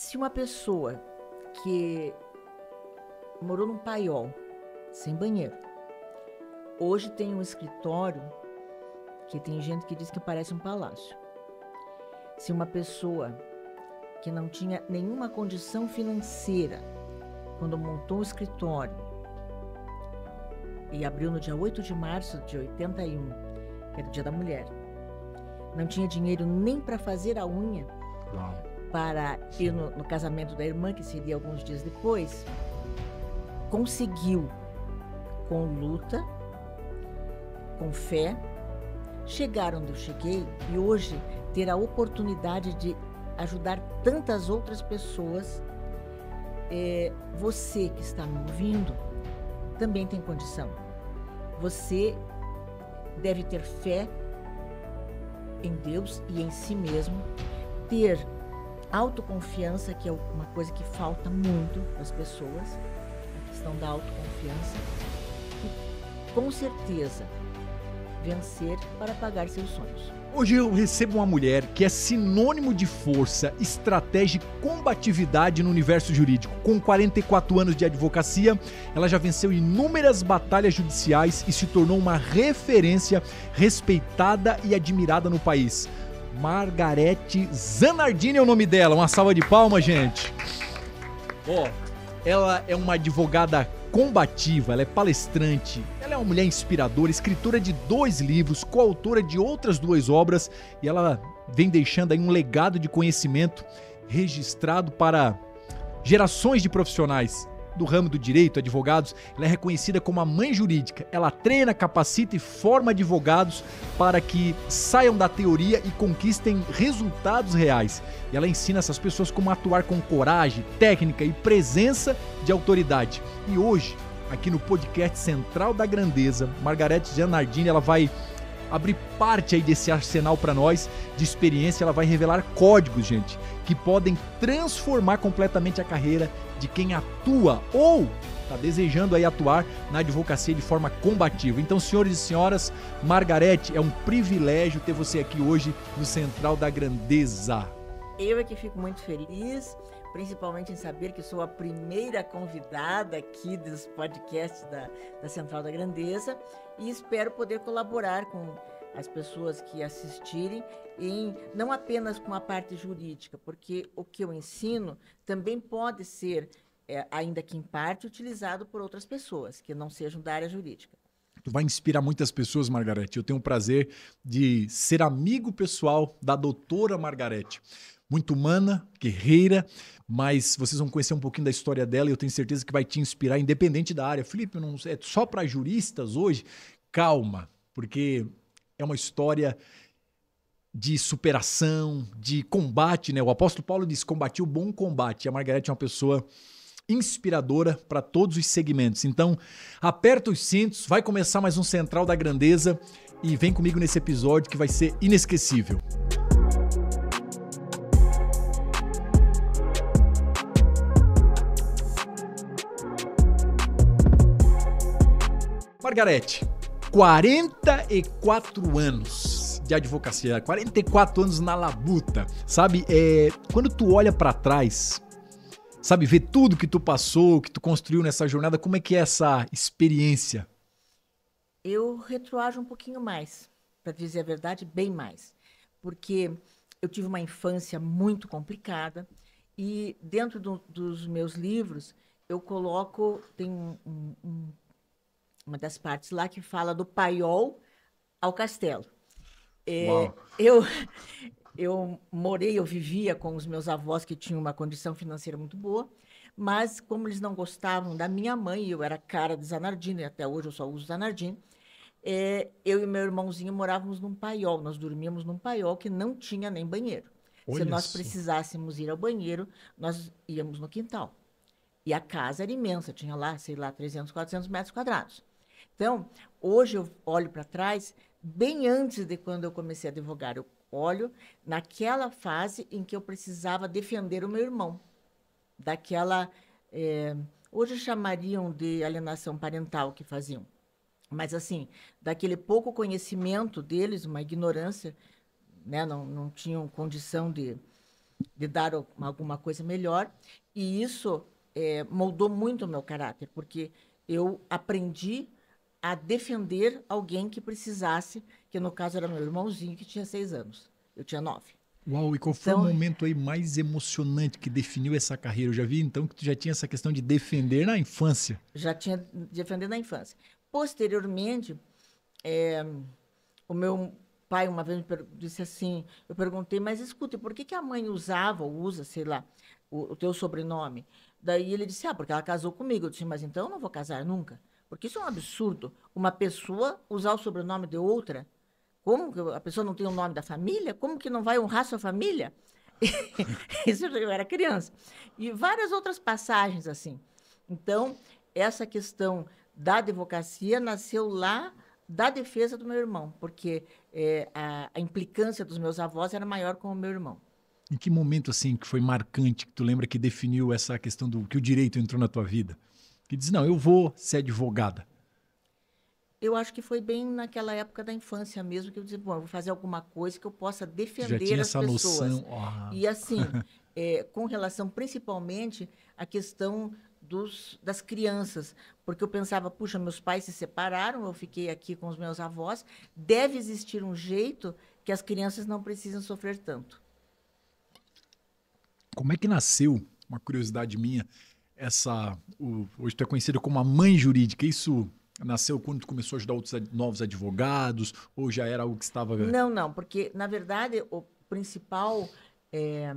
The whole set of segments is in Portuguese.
Se uma pessoa que morou num paiol, sem banheiro, hoje tem um escritório que tem gente que diz que parece um palácio. Se uma pessoa que não tinha nenhuma condição financeira, quando montou o escritório e abriu no dia 8 de março de 81, que era o Dia da Mulher, não tinha dinheiro nem para fazer a unha, para ir no casamento da irmã, que seria alguns dias depois, conseguiu, com luta, com fé, chegar onde eu cheguei e hoje ter a oportunidade de ajudar tantas outras pessoas. Você que está me ouvindo também tem condição. Você deve ter fé em Deus e em si mesmo, ter autoconfiança, que é uma coisa que falta muito para as pessoas, a questão da autoconfiança, e com certeza vencer para pagar seus sonhos. Hoje eu recebo uma mulher que é sinônimo de força, estratégia e combatividade no universo jurídico. Com 44 anos de advocacia, ela já venceu inúmeras batalhas judiciais e se tornou uma referência respeitada e admirada no país. Margarete Zanardini é o nome dela. Uma salva de palmas, gente. Ela é uma advogada combativa, ela é palestrante, ela é uma mulher inspiradora, escritora de 2 livros, coautora de outras 2 obras, e ela vem deixando aí um legado de conhecimento registrado para gerações de profissionais do ramo do direito, advogados. Ela é reconhecida como a mãe jurídica. Ela treina, capacita e forma advogados para que saiam da teoria e conquistem resultados reais. E ela ensina essas pessoas como atuar com coragem, técnica e presença de autoridade. E hoje, aqui no podcast Central da Grandeza, Margarete Zanardini, ela vai abrir parte aí desse arsenal para nós de experiência. Ela vai revelar códigos, gente, que podem transformar completamente a carreira de quem atua ou está desejando aí atuar na advocacia de forma combativa. Então, senhores e senhoras, Margarete, é um privilégio ter você aqui hoje no Central da Grandeza. Eu é que fico muito feliz, principalmente em saber que sou a primeira convidada aqui dos podcasts da Central da Grandeza, e espero poder colaborar com as pessoas que assistirem, não apenas com a parte jurídica, porque o que eu ensino também pode ser, ainda que em parte, utilizado por outras pessoas que não sejam da área jurídica. Tu vai inspirar muitas pessoas, Margarete. Eu tenho o prazer de ser amigo pessoal da doutora Margarete. Muito humana, guerreira, mas vocês vão conhecer um pouquinho da história dela e eu tenho certeza que vai te inspirar, independente da área. Felipe, não é só para juristas hoje? Calma, porque é uma história de superação, de combate, né? O apóstolo Paulo diz, combati o bom combate. E a Margarete é uma pessoa inspiradora para todos os segmentos. Então, aperta os cintos, vai começar mais um Central da Grandeza e vem comigo nesse episódio que vai ser inesquecível. Margarete, 44 anos de advocacia, 44 anos na labuta, sabe? Quando tu olha pra trás, sabe, vê tudo que tu passou, que tu construiu nessa jornada, como é que é essa experiência? Eu retroajo um pouquinho mais, para dizer a verdade, bem mais, porque eu tive uma infância muito complicada e dentro dos meus livros eu coloco, tem uma das partes lá que fala do paiol ao castelo. Eu vivia com os meus avós que tinham uma condição financeira muito boa, mas como eles não gostavam da minha mãe, eu era cara de Zanardini, até hoje eu só uso Zanardini, eu e meu irmãozinho morávamos num paiol, nós dormíamos num paiol que não tinha nem banheiro. Olha Se nós só. precisássemos ir ao banheiro, nós íamos no quintal. E a casa era imensa, tinha lá, 300, 400 metros quadrados. Então, hoje eu olho para trás, bem antes de quando eu comecei a advogar, eu olho naquela fase em que eu precisava defender o meu irmão, daquela, hoje chamariam de alienação parental que faziam, mas assim, daquele pouco conhecimento deles, uma ignorância, né, não tinham condição de de dar alguma coisa melhor. E isso moldou muito o meu caráter, porque eu aprendi a defender alguém que precisasse, que no caso era meu irmãozinho, que tinha 6 anos. Eu tinha 9. Uau, e qual foi o Então, momento aí mais emocionante que definiu essa carreira? Eu já vi então que tu já tinha essa questão de defender na infância. já tinha defendendo na infância. Posteriormente, é, o meu pai uma vez disse assim, eu perguntei, mas escuta, por que que a mãe usava ou usa, sei lá, o teu sobrenome? Daí ele disse, porque ela casou comigo. Eu disse, mas então eu não vou casar nunca. Porque isso é um absurdo. Uma pessoa usar o sobrenome de outra. Como que a pessoa não tem o nome da família? Como que não vai honrar sua família? Isso eu era criança. E várias outras passagens assim. Então, essa questão da advocacia nasceu lá da defesa do meu irmão, porque a implicância dos meus avós era maior com o meu irmão. Em que momento assim que foi marcante, que tu lembra que definiu essa questão do que o direito entrou na tua vida? Que diz, não, eu vou ser advogada. Eu acho que foi bem naquela época da infância mesmo que eu disse, bom, eu vou fazer alguma coisa que eu possa Tu já defender tinha as essa pessoas. noção. Ah, E assim, com relação principalmente à questão das crianças, porque eu pensava, puxa, meus pais se separaram, eu fiquei aqui com os meus avós, deve existir um jeito que as crianças não precisam sofrer tanto. como é que nasceu, uma curiosidade minha, hoje tu é conhecida como a mãe jurídica, isso nasceu quando tu começou a ajudar outros novos advogados, ou já era algo que estava... Não, não, porque na verdade é,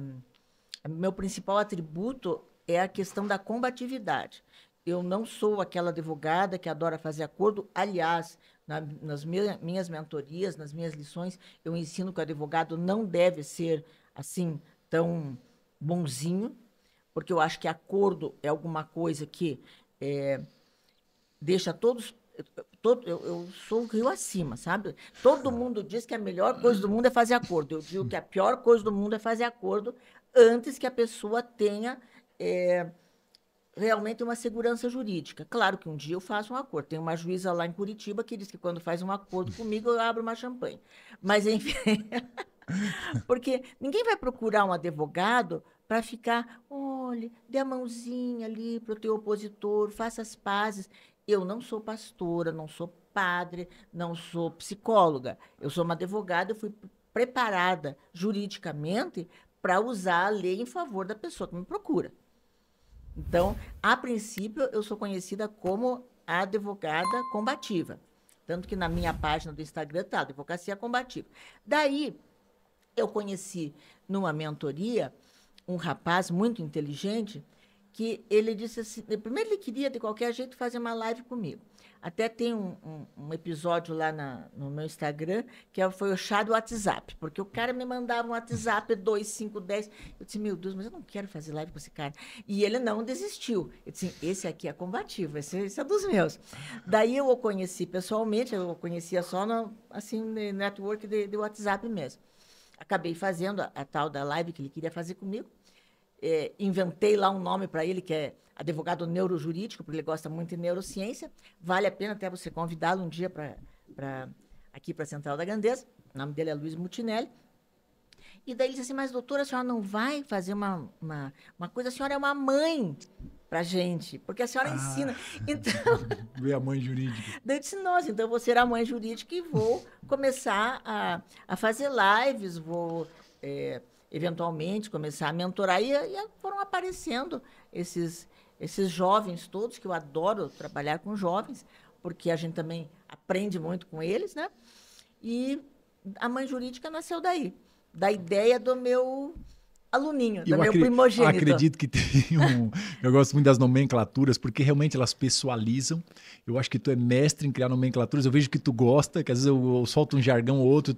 meu principal atributo é a questão da combatividade. Eu não sou aquela advogada que adora fazer acordo. Aliás, nas minhas mentorias, nas minhas lições, eu ensino que o advogado não deve ser assim tão bonzinho, porque eu acho que acordo é alguma coisa que deixa todos. Eu sou o rio acima, sabe? Todo mundo diz que a melhor coisa do mundo é fazer acordo. Eu digo que a pior coisa do mundo é fazer acordo antes que a pessoa tenha realmente uma segurança jurídica. Claro que um dia eu faço um acordo. Tem uma juíza lá em Curitiba que diz que quando faz um acordo comigo, eu abro uma champanhe. Mas, enfim, porque ninguém vai procurar um advogado para ficar, olha, dê a mãozinha ali para o teu opositor, faça as pazes. Eu não sou pastora, não sou padre, não sou psicóloga. Eu sou uma advogada, eu fui preparada juridicamente para usar a lei em favor da pessoa que me procura. Então, a princípio, eu sou conhecida como a advogada combativa. Tanto que na minha página do Instagram está Advocacia Combativa. Daí, eu conheci numa mentoria um rapaz muito inteligente que ele disse assim, primeiro ele queria de qualquer jeito fazer uma live comigo. Até tem um episódio lá no meu Instagram, que foi o chá do WhatsApp, porque o cara me mandava um WhatsApp 2510. Eu disse, meu Deus, mas eu não quero fazer live com esse cara. E ele não desistiu. Eu disse, esse aqui é combativo, esse é dos meus. Daí eu o conheci pessoalmente, eu o conhecia só no assim, network de WhatsApp mesmo. Acabei fazendo a tal da live que ele queria fazer comigo. Inventei lá um nome para ele, que é advogado neurojurídico, porque ele gosta muito de neurociência. Vale a pena até você convidá-lo um dia aqui para a Central da Grandeza. O nome dele é Luiz Mutinelli. E daí ele disse assim, mas doutora, a senhora não vai fazer uma coisa, a senhora é uma mãe para gente, porque a senhora ensina. Então, é a mãe jurídica. daí eu disse, nossa, então eu vou ser a mãe jurídica e vou começar a fazer lives, vou... eventualmente começar a mentorar, e foram aparecendo esses jovens todos, que eu adoro trabalhar com jovens, porque a gente também aprende muito com eles, né? E a mãe jurídica nasceu daí, da ideia do meu aluninho, do meu primogênito. Acredito que tem eu gosto muito das nomenclaturas, porque realmente elas pessoalizam. Eu acho que tu é mestre em criar nomenclaturas. Eu vejo que tu gosta, que às vezes eu solto um jargão ou outro,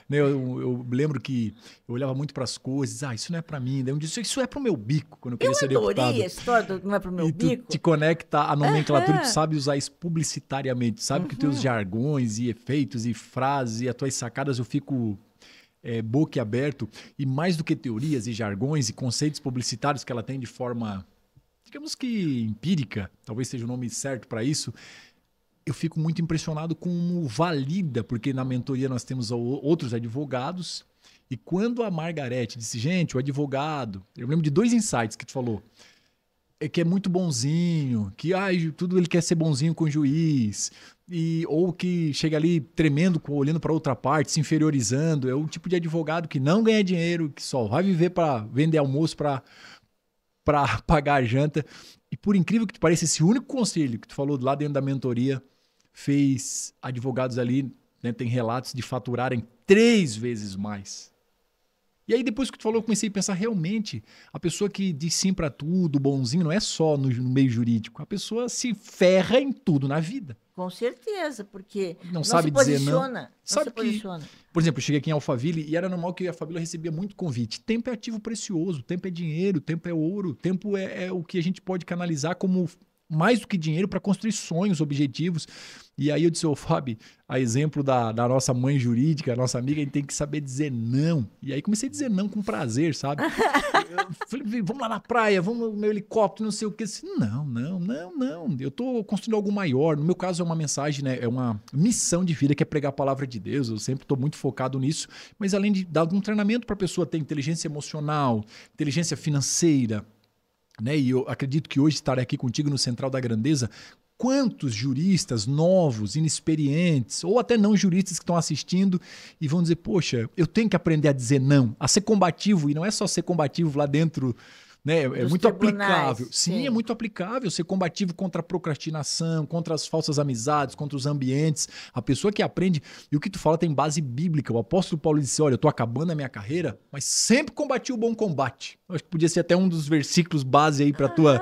né? Eu lembro que eu olhava muito para as coisas, isso não é para mim. Daí eu disse, isso é para o meu bico, quando eu queria ser deputado. Eu adorei a história do não é para o meu bico. E tu te conecta à nomenclatura, e tu sabe usar isso publicitariamente, sabe que teus jargões e efeitos e frases e as tuas sacadas, eu fico... boquiaberto, e mais do que teorias e jargões e conceitos publicitários que ela tem de forma, digamos que empírica, talvez seja o nome certo para isso, eu fico muito impressionado como valida, porque na mentoria nós temos outros advogados E quando a Margarete disse, gente, o advogado... Eu lembro de 2 insights que tu falou. É que é muito bonzinho, que tudo ele quer ser bonzinho com o juiz, ou que chega ali tremendo, olhando para outra parte, se inferiorizando. É o tipo de advogado que não ganha dinheiro, que só vai viver para vender almoço, para pagar a janta. E por incrível que te pareça, esse único conselho que tu falou lá dentro da mentoria fez advogados ali, né, tem relatos de faturarem 3 vezes mais. E aí depois que tu falou, eu comecei a pensar, realmente, a pessoa que diz sim pra tudo, bonzinho, não é só no meio jurídico. A pessoa se ferra em tudo na vida. Com certeza, porque Não sabe dizer não. não Sabe se que, posiciona. por exemplo, eu cheguei aqui em Alphaville e era normal que a família recebia muito convite. Tempo é ativo precioso, tempo é dinheiro, tempo é ouro, tempo é o que a gente pode canalizar como mais do que dinheiro para construir sonhos, objetivos. E aí eu disse, Fábio, a exemplo da nossa mãe jurídica, a nossa amiga, a gente tem que saber dizer não. E aí comecei a dizer não com prazer, sabe? Eu falei, vamos lá na praia, vamos no meu helicóptero, não sei o quê. Não. Eu tô construindo algo maior. No meu caso é uma mensagem, né? É uma missão de vida que é pregar a palavra de Deus. Eu sempre estou muito focado nisso. Mas além de dar um treinamento para a pessoa ter inteligência emocional, inteligência financeira, né? E eu acredito que hoje estar aqui contigo no Central da Grandeza, quantos juristas novos, inexperientes, ou até não juristas que estão assistindo e vão dizer, poxa, eu tenho que aprender a dizer não, a ser combativo, e não é só ser combativo lá dentro, né? É muito aplicável. Sim, é muito aplicável ser combativo contra a procrastinação, contra as falsas amizades, contra os ambientes. A pessoa que aprende, e o que tu fala tem base bíblica. O apóstolo Paulo disse, olha, eu tô acabando a minha carreira, mas sempre combati o bom combate. Eu acho que podia ser até um dos versículos base aí pra tua...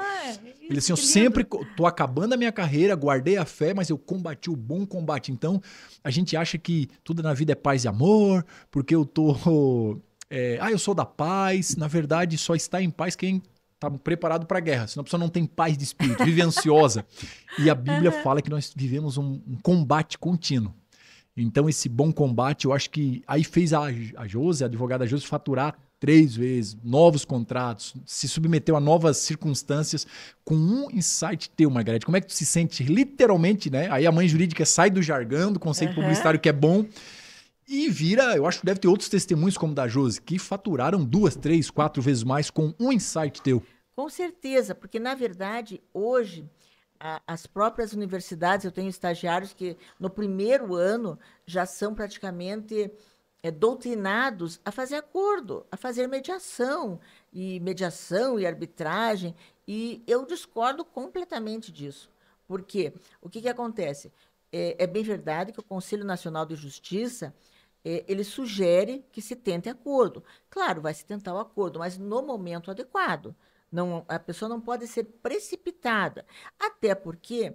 Ele assim, eu sempre tô acabando a minha carreira, guardei a fé, mas eu combati o bom combate. Então, a gente acha que tudo na vida é paz e amor, porque eu tô... eu sou da paz. Na verdade, só está em paz quem está preparado para a guerra. Senão a pessoa não tem paz de espírito, vive ansiosa. E a Bíblia fala que nós vivemos um combate contínuo. Então, esse bom combate, eu acho que aí fez a Josi, a advogada Josi, faturar 3 vezes, novos contratos, se submeteu a novas circunstâncias com um insight teu, Margarete. Como é que tu se sente literalmente, né? Aí a mãe jurídica sai do jargão, do conceito publicitário que é bom, e vira, eu acho que deve ter outros testemunhos como o da Josi, que faturaram 2, 3, 4 vezes mais com um insight teu. Com certeza, porque na verdade, hoje, as próprias universidades, eu tenho estagiários que no primeiro ano já são praticamente doutrinados a fazer acordo, a fazer mediação e arbitragem, e eu discordo completamente disso. Porque o que acontece? É bem verdade que o Conselho Nacional de Justiça ele sugere que se tente acordo. Claro, vai se tentar o acordo, mas no momento adequado. Não, a pessoa não pode ser precipitada. Até porque,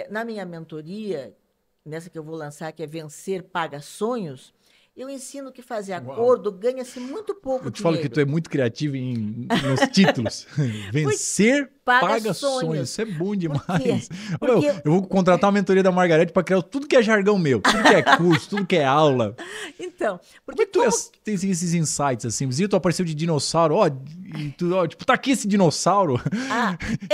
na minha mentoria, nessa que eu vou lançar, que é Vencer Paga Sonhos, eu ensino que fazer acordo ganha-se muito pouco dinheiro. Eu te falo que tu é muito criativo nos títulos. Vencer paga sonhos. Isso é bom demais. Eu vou contratar uma mentoria da Margarete para criar tudo que é jargão meu. Tudo que é curso, tudo que é aula. Então, porque tu tem esses insights assim? Visita, tu apareceu de dinossauro, tipo, tá aqui esse dinossauro.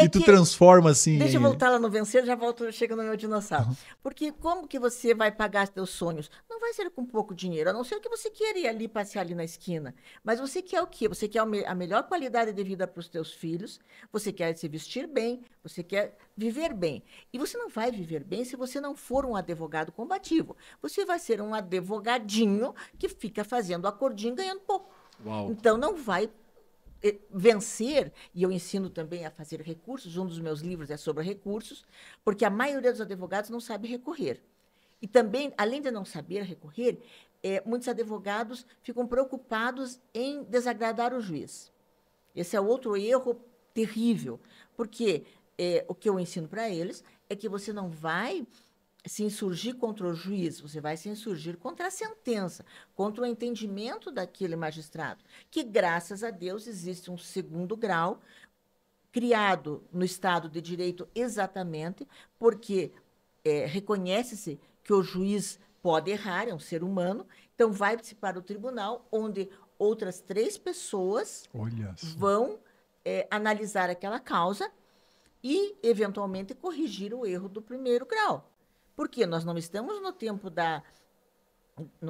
E tu transforma assim. Deixa eu voltar lá no Vencer, já chega no meu dinossauro. Porque como que você vai pagar seus sonhos? Não vai ser com pouco dinheiro, a não ser que você queira ir ali, passear ali na esquina. Mas você quer o quê? Você quer a melhor qualidade de vida para os teus filhos, você quer se vestir bem, você quer viver bem. E você não vai viver bem se você não for um advogado combativo. Você vai ser um advogadinho que fica fazendo acordinho ganhando pouco. Uau. Então, não vai vencer, e eu ensino também a fazer recursos, um dos meus livros é sobre recursos, porque a maioria dos advogados não sabe recorrer. E também, além de não saber recorrer, muitos advogados ficam preocupados em desagradar o juiz. Esse é outro erro terrível, porque o que eu ensino para eles é que você não vai se insurgir contra o juiz, você vai se insurgir contra a sentença, contra o entendimento daquele magistrado, que, graças a Deus, existe um segundo grau, criado no Estado de Direito exatamente, porque reconhece-se que o juiz pode errar, é um ser humano, então vai-se para o tribunal, onde outras 3 pessoas vão analisar aquela causa e, eventualmente, corrigir o erro do primeiro grau. Porque nós não estamos no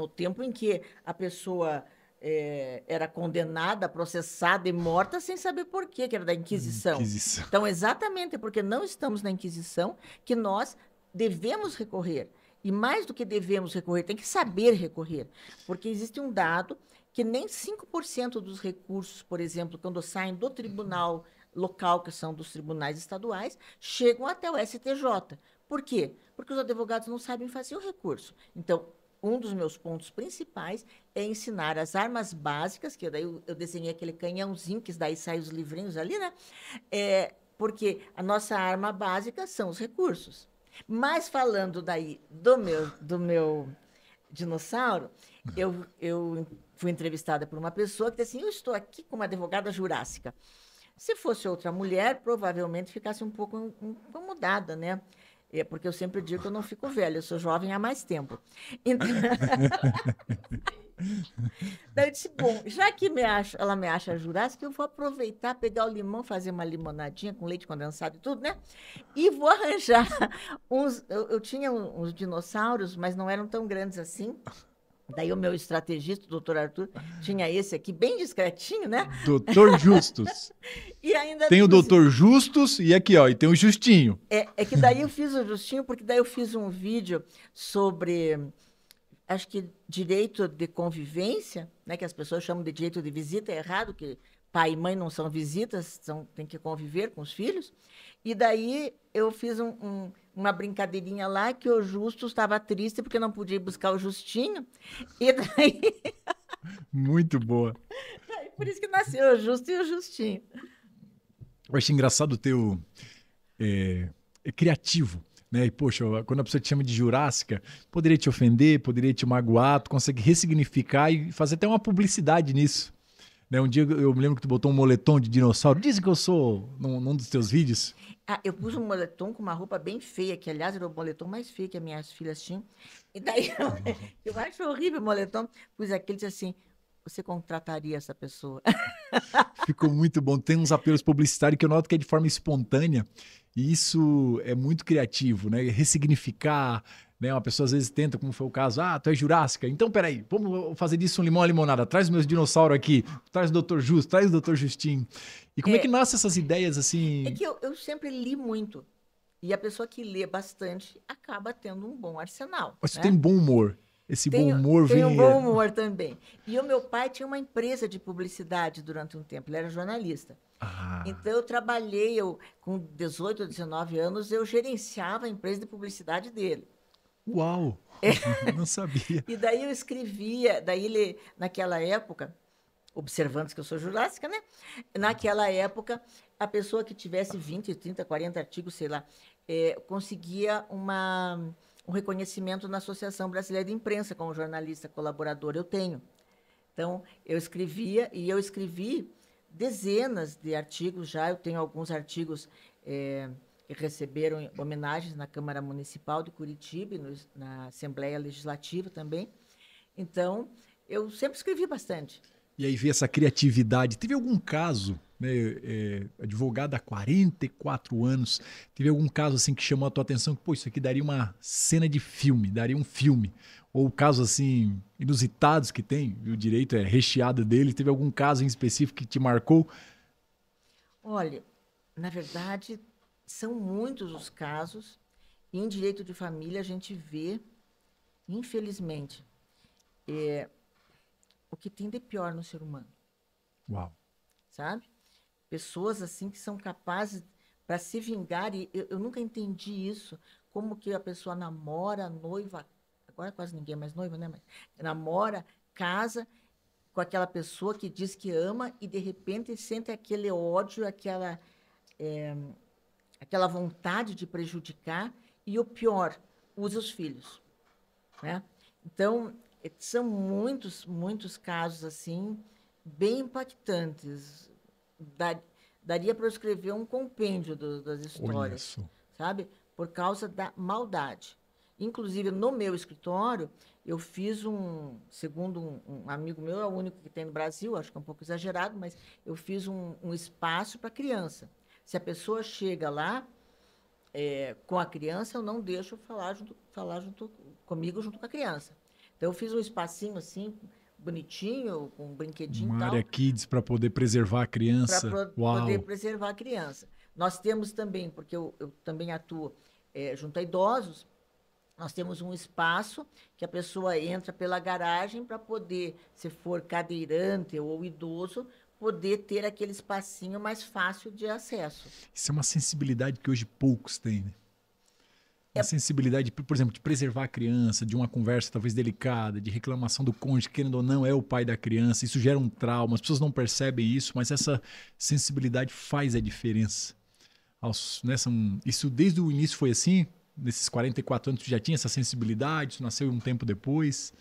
tempo em que a pessoa era condenada, processada e morta sem saber por quê, que era da Inquisição. Inquisição. Então, exatamente porque não estamos na Inquisição que nós devemos recorrer. E mais do que devemos recorrer, tem que saber recorrer. Porque existe um dado que nem 5% dos recursos, por exemplo, quando saem do tribunal local, que são dos tribunais estaduais, chegam até o STJ. Por quê? Porque os advogados não sabem fazer o recurso. Então, um dos meus pontos principais é ensinar as armas básicas, que daí eu desenhei aquele canhãozinho, que daí saem os livrinhos ali, né? Porque a nossa arma básica são os recursos. Mas falando daí do meu dinossauro, eu fui entrevistada por uma pessoa que disse assim, eu estou aqui como advogada jurássica. Se fosse outra mulher, provavelmente ficasse um pouco incomodada, né? Porque eu sempre digo que eu não fico velha, eu sou jovem há mais tempo. Então, daí eu disse, bom, já que ela me acha jurássica, eu vou aproveitar, pegar o limão, fazer uma limonadinha com leite condensado e tudo, né? E vou arranjar uns... Eu tinha uns dinossauros, mas não eram tão grandes assim. Daí o meu estrategista, o doutor Arthur, tinha esse aqui, bem discretinho, né? Doutor Justus. E ainda tem o doutor Justus e aqui, ó, e tem o Justinho. É que daí eu fiz o Justinho, porque daí eu fiz um vídeo sobre, acho que direito de convivência, né? Que as pessoas chamam de direito de visita, é errado, que pai e mãe não são visitas, tem que conviver com os filhos. E daí eu fiz uma brincadeirinha lá que o Justus estava triste porque não podia ir buscar o Justinho. E daí... Muito boa. Por isso que nasceu o Justo e o Justinho. Eu acho engraçado o teu... É criativo, né? E, poxa, quando a pessoa te chama de jurássica, poderia te ofender, poderia te magoar, tu consegue ressignificar e fazer até uma publicidade nisso. Né? Um dia eu me lembro que tu botou um moletom de dinossauro. Dizem que eu sou num dos teus vídeos. Eu pus um moletom com uma roupa bem feia, que aliás era o moletom mais feio que as minhas filhas tinham. E daí eu acho horrível o moletom. Pus aquele e disse assim, você contrataria essa pessoa? Ficou muito bom. Tem uns apelos publicitários que eu noto que é de forma espontânea. E isso é muito criativo, né? Ressignificar, né? Uma pessoa às vezes tenta, como foi o caso, tu é jurássica. Então, peraí, vamos fazer disso um limão à limonada. Traz meus dinossauros aqui, traz o Dr. Justo, traz o Dr. Justinho. E como é que nascem essas ideias assim? É que eu sempre li muito. E a pessoa que lê bastante acaba tendo um bom arsenal. Mas tu né? tem bom humor. Esse bom humor vem... Tem um bom humor também. E o meu pai tinha uma empresa de publicidade durante um tempo. Ele era jornalista. Então, eu trabalhei, com 18 ou 19 anos, eu gerenciava a empresa de publicidade dele. Uau! Não sabia. E daí eu escrevia, daí ele, naquela época, observando que eu sou jurássica, né? Naquela época, a pessoa que tivesse 20, 30, 40 artigos, sei lá, conseguia um reconhecimento na Associação Brasileira de Imprensa como jornalista colaborador. Eu tenho. Então, eu escrevia, e eu escrevi dezenas de artigos já. Eu tenho alguns artigos que receberam homenagens na Câmara Municipal de Curitiba, na Assembleia Legislativa também. Então, eu sempre escrevi bastante. E aí vê essa criatividade. Teve algum caso, né, advogada há 44 anos, teve algum caso assim que chamou a tua atenção que, pô, isso aqui daria uma cena de filme, daria um filme? Ou casos assim inusitados que tem, e o direito é recheado dele, teve algum caso em específico que te marcou? Olha, na verdade, são muitos os casos, e em direito de família a gente vê, infelizmente, o que tem de pior no ser humano. Uau! Sabe? Pessoas assim que são capazes para se vingar, e eu nunca entendi isso, como que a pessoa namora, noiva, agora quase ninguém é mais noiva, né? Mas namora, casa com aquela pessoa que diz que ama e, de repente, sente aquele ódio, aquela vontade de prejudicar e, o pior, usa os filhos. Né? Então, são muitos casos assim, bem impactantes. Daria para eu escrever um compêndio das histórias, sabe? Por causa da maldade. Inclusive, no meu escritório, eu fiz segundo um amigo meu, é o único que tem no Brasil, acho que é um pouco exagerado, mas eu fiz um espaço para criança. Se a pessoa chega lá com a criança, eu não deixo falar junto comigo, junto com a criança. Então, eu fiz um espacinho assim, bonitinho, com um brinquedinho e Uma tal. área kids para poder preservar a criança. Para Uau. poder preservar a criança. Nós temos também, porque eu também atuo junto a idosos, nós temos um espaço que a pessoa entra pela garagem para poder, se for cadeirante ou idoso, poder ter aquele espacinho mais fácil de acesso. Isso é uma sensibilidade que hoje poucos têm, né? Uma sensibilidade, por exemplo, de preservar a criança, de uma conversa talvez delicada, de reclamação do cônjuge, querendo ou não, é o pai da criança. Isso gera um trauma, as pessoas não percebem isso, mas essa sensibilidade faz a diferença. Isso desde o início foi assim? Nesses 44 anos, tu já tinha essa sensibilidade? Isso nasceu um tempo depois?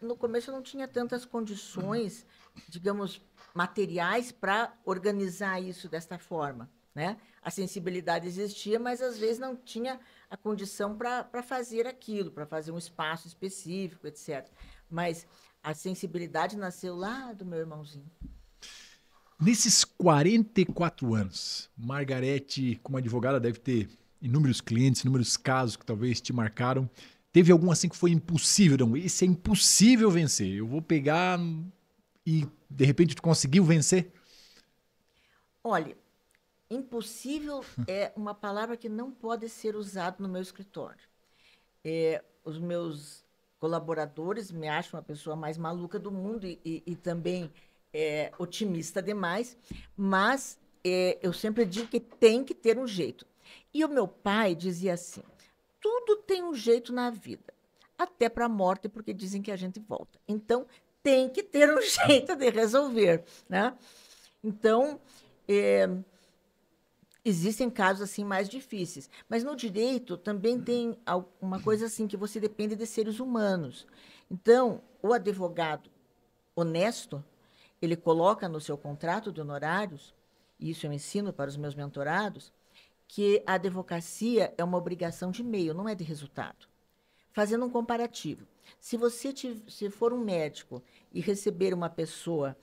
No começo eu não tinha tantas condições, digamos, materiais para organizar isso desta forma, né? A sensibilidade existia, mas às vezes não tinha a condição para fazer aquilo, para fazer um espaço específico, etc. Mas a sensibilidade nasceu lá do meu irmãozinho. Nesses 44 anos, Margarete, como advogada, deve ter inúmeros clientes, inúmeros casos que talvez te marcaram. Teve algum assim que foi impossível? Não, esse é impossível vencer. Eu vou pegar e, de repente, tu conseguiu vencer? Olha, impossível é uma palavra que não pode ser usada no meu escritório. Os meus colaboradores me acham a pessoa mais maluca do mundo e também otimista demais, mas eu sempre digo que tem que ter um jeito. E o meu pai dizia assim, tudo tem um jeito na vida, até para a morte, porque dizem que a gente volta. Então, tem que ter um jeito de resolver, né? Então, existem casos assim mais difíceis, mas no direito também tem uma coisa assim que você depende de seres humanos. Então, o advogado honesto, ele coloca no seu contrato de honorários, e isso eu ensino para os meus mentorados, que a advocacia é uma obrigação de meio, não é de resultado. Fazendo um comparativo, se for um médico e receber uma pessoa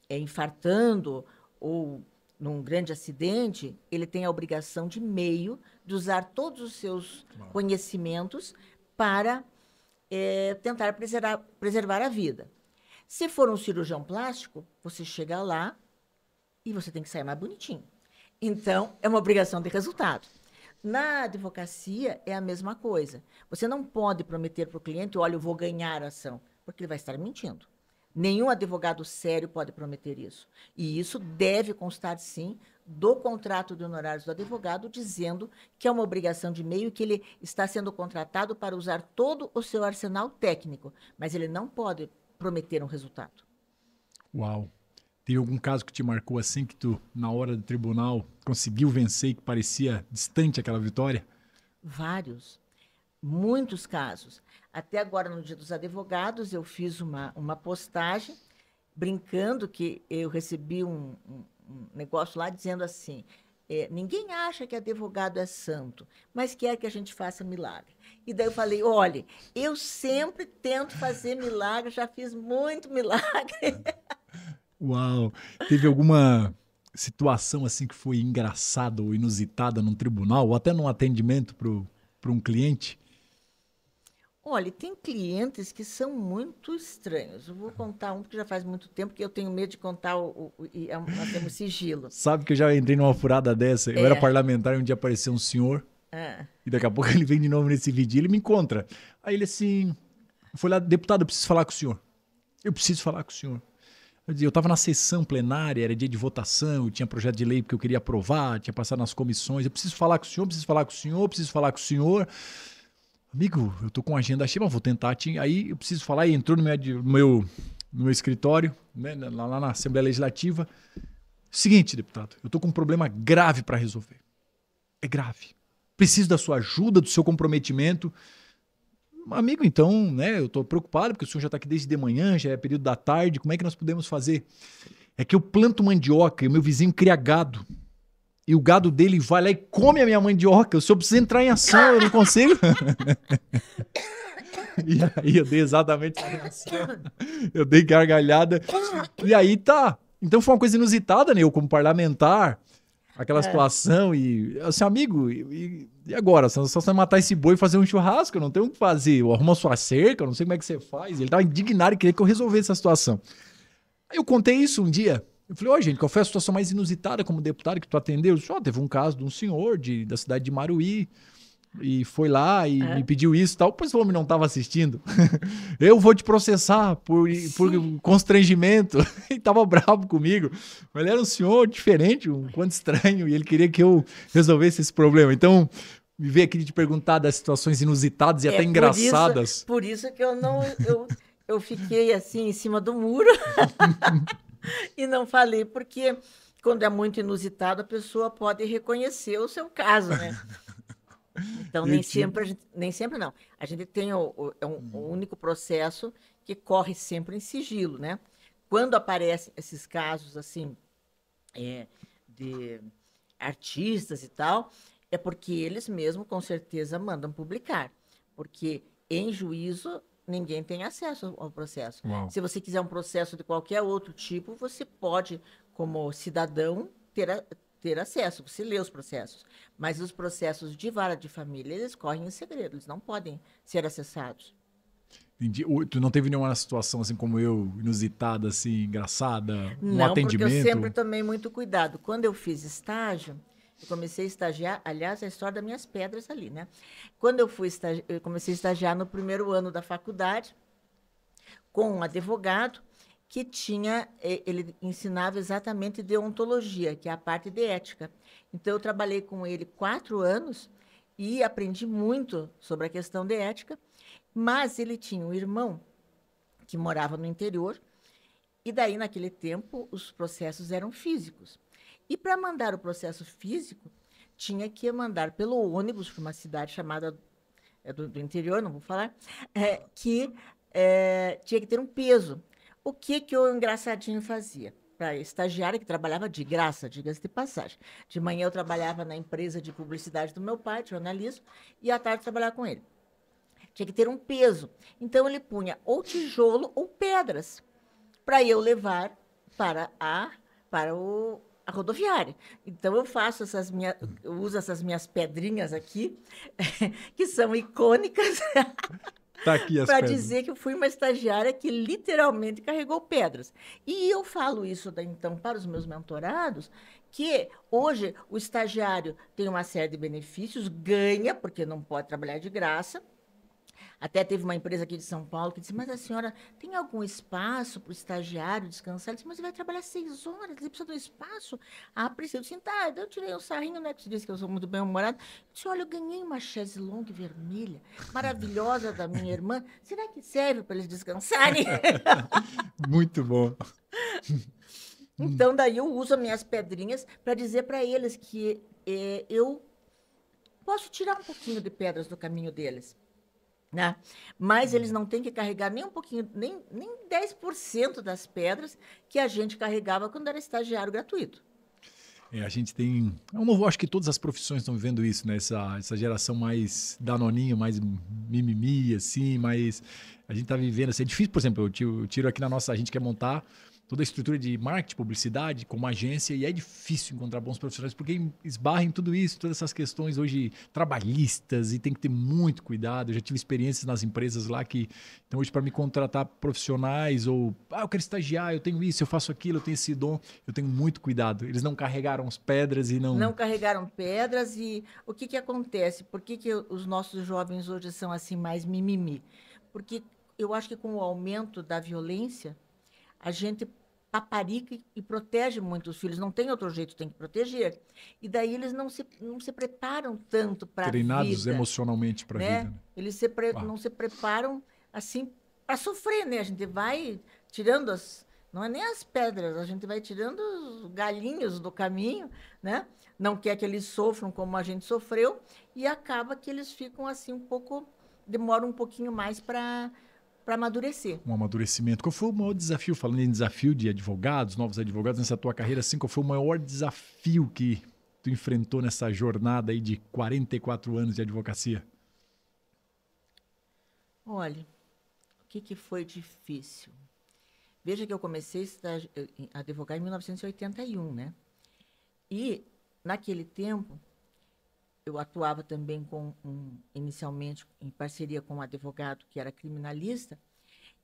infartando ou num grande acidente, ele tem a obrigação de meio de usar todos os seus conhecimentos para tentar preservar a vida. Se for um cirurgião plástico, você chega lá e você tem que sair mais bonitinho. Então, é uma obrigação de resultado. Na advocacia, é a mesma coisa. Você não pode prometer para o cliente, olha, eu vou ganhar a ação, porque ele vai estar mentindo. Nenhum advogado sério pode prometer isso. E isso deve constar, sim, do contrato de honorários do advogado, dizendo que é uma obrigação de meio, que ele está sendo contratado para usar todo o seu arsenal técnico, mas ele não pode prometer um resultado. Uau! Teve algum caso que te marcou assim, que tu, na hora do tribunal, conseguiu vencer e que parecia distante aquela vitória? Vários. Muitos casos. Até agora, no Dia dos Advogados, eu fiz uma postagem brincando que eu recebi um negócio lá dizendo assim, ninguém acha que advogado é santo, mas quer que a gente faça milagre. E daí eu falei, olha, eu sempre tento fazer milagre, já fiz muito milagre. Uau! Teve alguma situação assim que foi engraçada ou inusitada num tribunal, ou até num atendimento para um cliente? Olha, tem clientes que são muito estranhos. Eu vou contar um, porque já faz muito tempo que eu tenho medo de contar nós temos sigilo. Sabe que eu já entrei numa furada dessa? Eu era parlamentar e um dia apareceu um senhor, e daqui a pouco ele vem de novo nesse vídeo e ele me encontra. Aí ele assim, foi lá, deputado, eu preciso falar com o senhor. Eu preciso falar com o senhor. Eu estava na sessão plenária, era dia de votação, eu tinha projeto de lei porque eu queria aprovar, tinha passado nas comissões, eu preciso falar com o senhor, preciso falar com o senhor, preciso falar com o senhor. Amigo, eu tô com a agenda cheia, mas vou tentar. Aí eu preciso falar, e entrou no meu escritório, né, lá na Assembleia Legislativa. Seguinte, deputado, eu tô com um problema grave para resolver. É grave. Preciso da sua ajuda, do seu comprometimento. Amigo, então, né, eu tô preocupado porque o senhor já tá aqui desde de manhã, já é período da tarde, como é que nós podemos fazer? É que eu planto mandioca e o meu vizinho cria gado. E o gado dele vai lá e come a minha mandioca. O senhor precisa entrar em ação, eu não consigo. E aí eu dei exatamente essa reação. Eu dei gargalhada. E aí tá. Então foi uma coisa inusitada, né? Eu como parlamentar. aquela situação e, assim, amigo, e agora? Só você matar esse boi e fazer um churrasco, eu não tenho o que fazer. Eu arrumo a sua cerca, eu não sei como é que você faz. Ele tava indignado e queria que eu resolvesse essa situação. Aí eu contei isso um dia. Eu falei, ó, gente, qual foi a situação mais inusitada como deputado que tu atendeu? Eu disse, ó, teve um caso de um senhor da cidade de Maruí, e foi lá e me pediu isso e tal. Pois o homem não estava assistindo. Eu vou te processar por constrangimento. Ele tava bravo comigo. Mas ele era um senhor diferente, um quanto estranho, e ele queria que eu resolvesse esse problema. Então, me veio aqui de te perguntar das situações inusitadas e até engraçadas. Por isso que eu fiquei assim em cima do muro e não falei, porque quando é muito inusitado, a pessoa pode reconhecer o seu caso, né? Então, nem sempre não. A gente tem o único processo que corre sempre em sigilo, né? Quando aparecem esses casos, assim, de artistas e tal, é porque eles mesmos, com certeza, mandam publicar. Porque em juízo, ninguém tem acesso ao processo. Uau. Se você quiser um processo de qualquer outro tipo, você pode, como cidadão, ter acesso, você lê os processos. Mas os processos de vara de família, eles correm em segredo, eles não podem ser acessados. Entendi. Tu não teve nenhuma situação assim como eu, inusitada, assim, engraçada, no Não, porque eu atendimento? sempre tomei muito cuidado. Quando eu fiz estágio, eu comecei a estagiar, aliás, a história das minhas pedras ali, né? Quando eu comecei a estagiar no primeiro ano da faculdade, com um advogado que ele ensinava exatamente deontologia, que é a parte de ética. Então, eu trabalhei com ele 4 anos e aprendi muito sobre a questão de ética, mas ele tinha um irmão que morava no interior, e daí, naquele tempo, os processos eram físicos. E para mandar o processo físico, tinha que mandar pelo ônibus para uma cidade chamada do interior, não vou falar, que tinha que ter um peso. O que o engraçadinho fazia? Para estagiária que trabalhava de graça, diga-se de passagem. De manhã eu trabalhava na empresa de publicidade do meu pai, de jornalismo, e à tarde trabalhava com ele. Tinha que ter um peso. Então ele punha ou tijolo ou pedras para eu levar para a rodoviária. Então eu uso essas minhas pedrinhas aqui, que são icônicas, Tá aqui as para pedras. dizer que eu fui uma estagiária que literalmente carregou pedras. E eu falo isso, então, para os meus mentorados, que hoje o estagiário tem uma série de benefícios, ganha, porque não pode trabalhar de graça. Até teve uma empresa aqui de São Paulo que disse, mas a senhora tem algum espaço para o estagiário descansar? Eu disse, mas ele vai trabalhar 6 horas, ele precisa de um espaço. Ah, preciso. Eu disse, tá, eu tirei um sarrinho, né, que você disse que eu sou muito bem-humorada. Eu disse, olha, eu ganhei uma chaise longue vermelha, maravilhosa da minha irmã. Será que serve para eles descansarem? Muito bom. Então, daí eu uso as minhas pedrinhas para dizer para eles que eu posso tirar um pouquinho de pedras do caminho deles. Né? Mas eles não têm que carregar nem um pouquinho, nem 10% das pedras que a gente carregava quando era estagiário gratuito. A gente tem. Acho que todas as profissões estão vivendo isso, né? Essa geração mais danoninho, mais mimimi, assim, mas a gente tá vivendo assim. É difícil, por exemplo, eu tiro aqui na nossa. A gente quer montar toda a estrutura de marketing, publicidade, como agência, e é difícil encontrar bons profissionais, porque esbarra em tudo isso, todas essas questões hoje trabalhistas, e tem que ter muito cuidado. Eu já tive experiências nas empresas lá que, então hoje para me contratar profissionais, ou, eu quero estagiar, eu tenho isso, eu faço aquilo, eu tenho esse dom, eu tenho muito cuidado. Eles não carregaram as pedras e não... Não carregaram pedras e o que acontece? Por que os nossos jovens hoje são assim mais mimimi? Porque eu acho que com o aumento da violência, a gente paparica e protege muito os filhos. Não tem outro jeito, tem que proteger. E daí eles não se preparam tanto para a vida. Treinados emocionalmente para a né? vida. Né? Eles não se preparam assim para sofrer, né? A gente vai tirando não é nem as pedras, a gente vai tirando os galinhos do caminho, né? Não quer que eles sofram como a gente sofreu e acaba que eles ficam assim demoram um pouquinho mais para amadurecer. Um amadurecimento. Qual foi o maior desafio, falando em desafio de advogados, novos advogados, nessa tua carreira, assim, qual foi o maior desafio que tu enfrentou nessa jornada aí de 44 anos de advocacia? Olha, o que foi difícil? Veja que eu comecei a advogar em 1981, né? E naquele tempo, eu atuava também inicialmente em parceria com um advogado que era criminalista,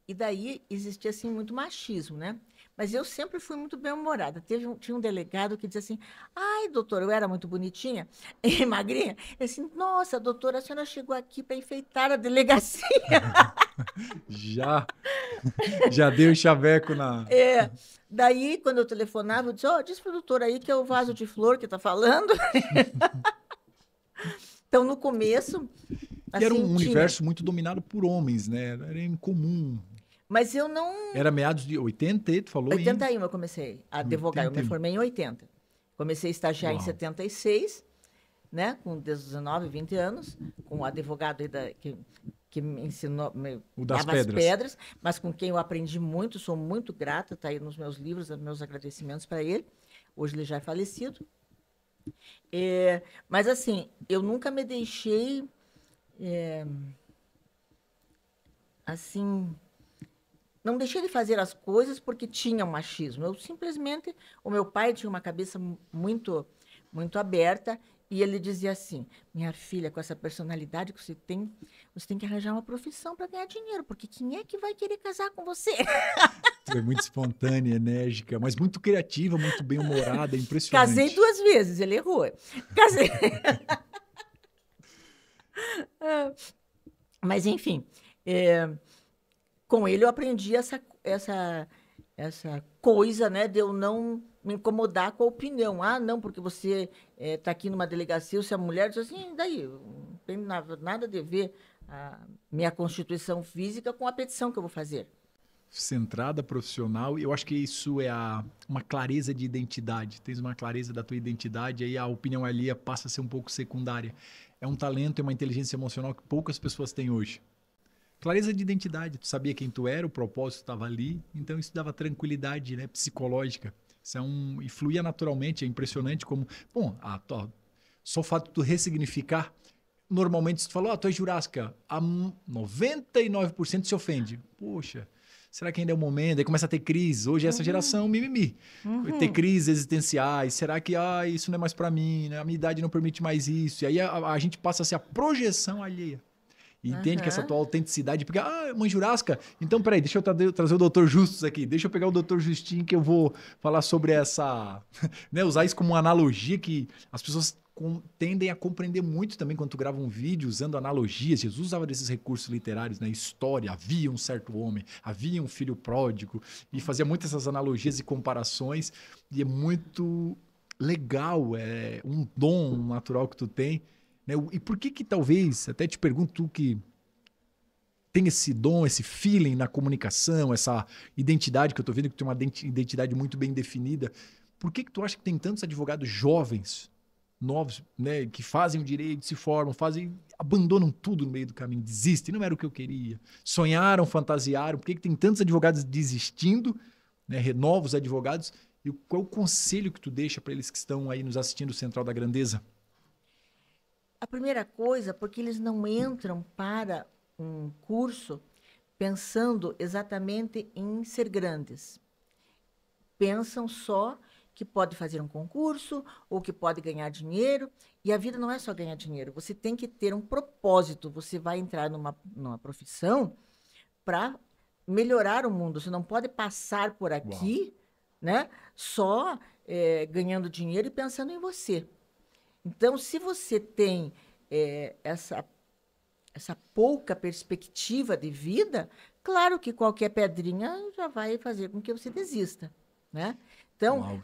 e daí existia, assim, muito machismo, né? Mas eu sempre fui muito bem-humorada. Tinha um delegado que dizia assim, ai, doutora, eu era muito bonitinha e magrinha. Eu assim, nossa, doutora, a senhora chegou aqui para enfeitar a delegacia. Já, já deu chaveco na... É, daí, quando eu telefonava, eu disse, diz pro doutor aí que é o vaso de flor que tá falando. Então, no começo, E era assim, um tinha. universo muito dominado por homens, né? Era incomum. Mas eu não... Era meados de 80, tu falou? 81 eu comecei a advogar, eu me 81. formei em 80. Comecei a estagiar em Uau. 76, né, com 19, 20 anos, com o advogado aí que me ensinou, O das dava as pedras. pedras, mas com quem eu aprendi muito, sou muito grata, está aí nos meus livros, meus agradecimentos para ele. Hoje ele já é falecido. Mas, assim, eu nunca me deixei, assim... Não deixei de fazer as coisas porque tinha um machismo. Eu simplesmente... O meu pai tinha uma cabeça muito, muito aberta e ele dizia assim, minha filha, com essa personalidade que você tem que arranjar uma profissão para ganhar dinheiro, porque quem é que vai querer casar com você? Tu é muito espontânea, enérgica, mas muito criativa, muito bem-humorada, impressionante. Casei 2 vezes, ele errou. Casei. Mas, enfim... Com ele eu aprendi essa coisa, né, de eu não me incomodar com a opinião. Ah, não, porque você está aqui numa delegacia, você é mulher, diz assim, daí, não tem nada a ver a minha constituição física com a petição que eu vou fazer. Centrada, profissional, e eu acho que isso é uma clareza de identidade. Tens uma clareza da tua identidade, aí a opinião alheia passa a ser um pouco secundária. É um talento, é uma inteligência emocional que poucas pessoas têm hoje. Clareza de identidade, tu sabia quem tu era, o propósito estava ali, então isso dava tranquilidade, né, psicológica. Isso e fluía naturalmente, é impressionante como... Bom, só o fato de tu ressignificar, normalmente se tu falou, tu é jurássica, a 99% se ofende. Poxa, será que ainda é o momento? Aí começa a ter crise. Hoje essa geração mimimi. Ter crises existenciais, será que isso não é mais para mim, né? A minha idade não permite mais isso. E aí a gente passa a ser a projeção alheia. E entende que essa tua autenticidade... Porque, mãe Jurássica, então peraí, deixa eu trazer o Dr. Justus aqui. Deixa eu pegar o Dr. Justin que eu vou falar sobre essa... né, usar isso como uma analogia que as pessoas tendem a compreender muito também quando tu grava um vídeo usando analogias. Jesus usava desses recursos literários, né? História, havia um certo homem, havia um filho pródigo. E fazia muitas essas analogias e comparações. E é muito legal, é um dom natural que tu tem. E por que talvez, até te pergunto, tu que tem esse dom, esse feeling na comunicação, essa identidade que eu tô vendo, que tu tem uma identidade muito bem definida, por que tu acha que tem tantos advogados jovens, novos, né, que fazem o direito, se formam, abandonam tudo no meio do caminho, desistem, não era o que eu queria, sonharam, fantasiaram, por que tem tantos advogados desistindo, né, novos advogados, e qual é o conselho que tu deixa para eles que estão aí nos assistindo Central da Grandeza? A primeira coisa, porque eles não entram para um curso pensando exatamente em ser grandes. Pensam só que pode fazer um concurso ou que pode ganhar dinheiro. E a vida não é só ganhar dinheiro. Você tem que ter um propósito. Você vai entrar numa profissão para melhorar o mundo. Você não pode passar por aqui, né, só ganhando dinheiro e pensando em você. Então, se você tem essa pouca perspectiva de vida, claro que qualquer pedrinha já vai fazer com que você desista, né? Então,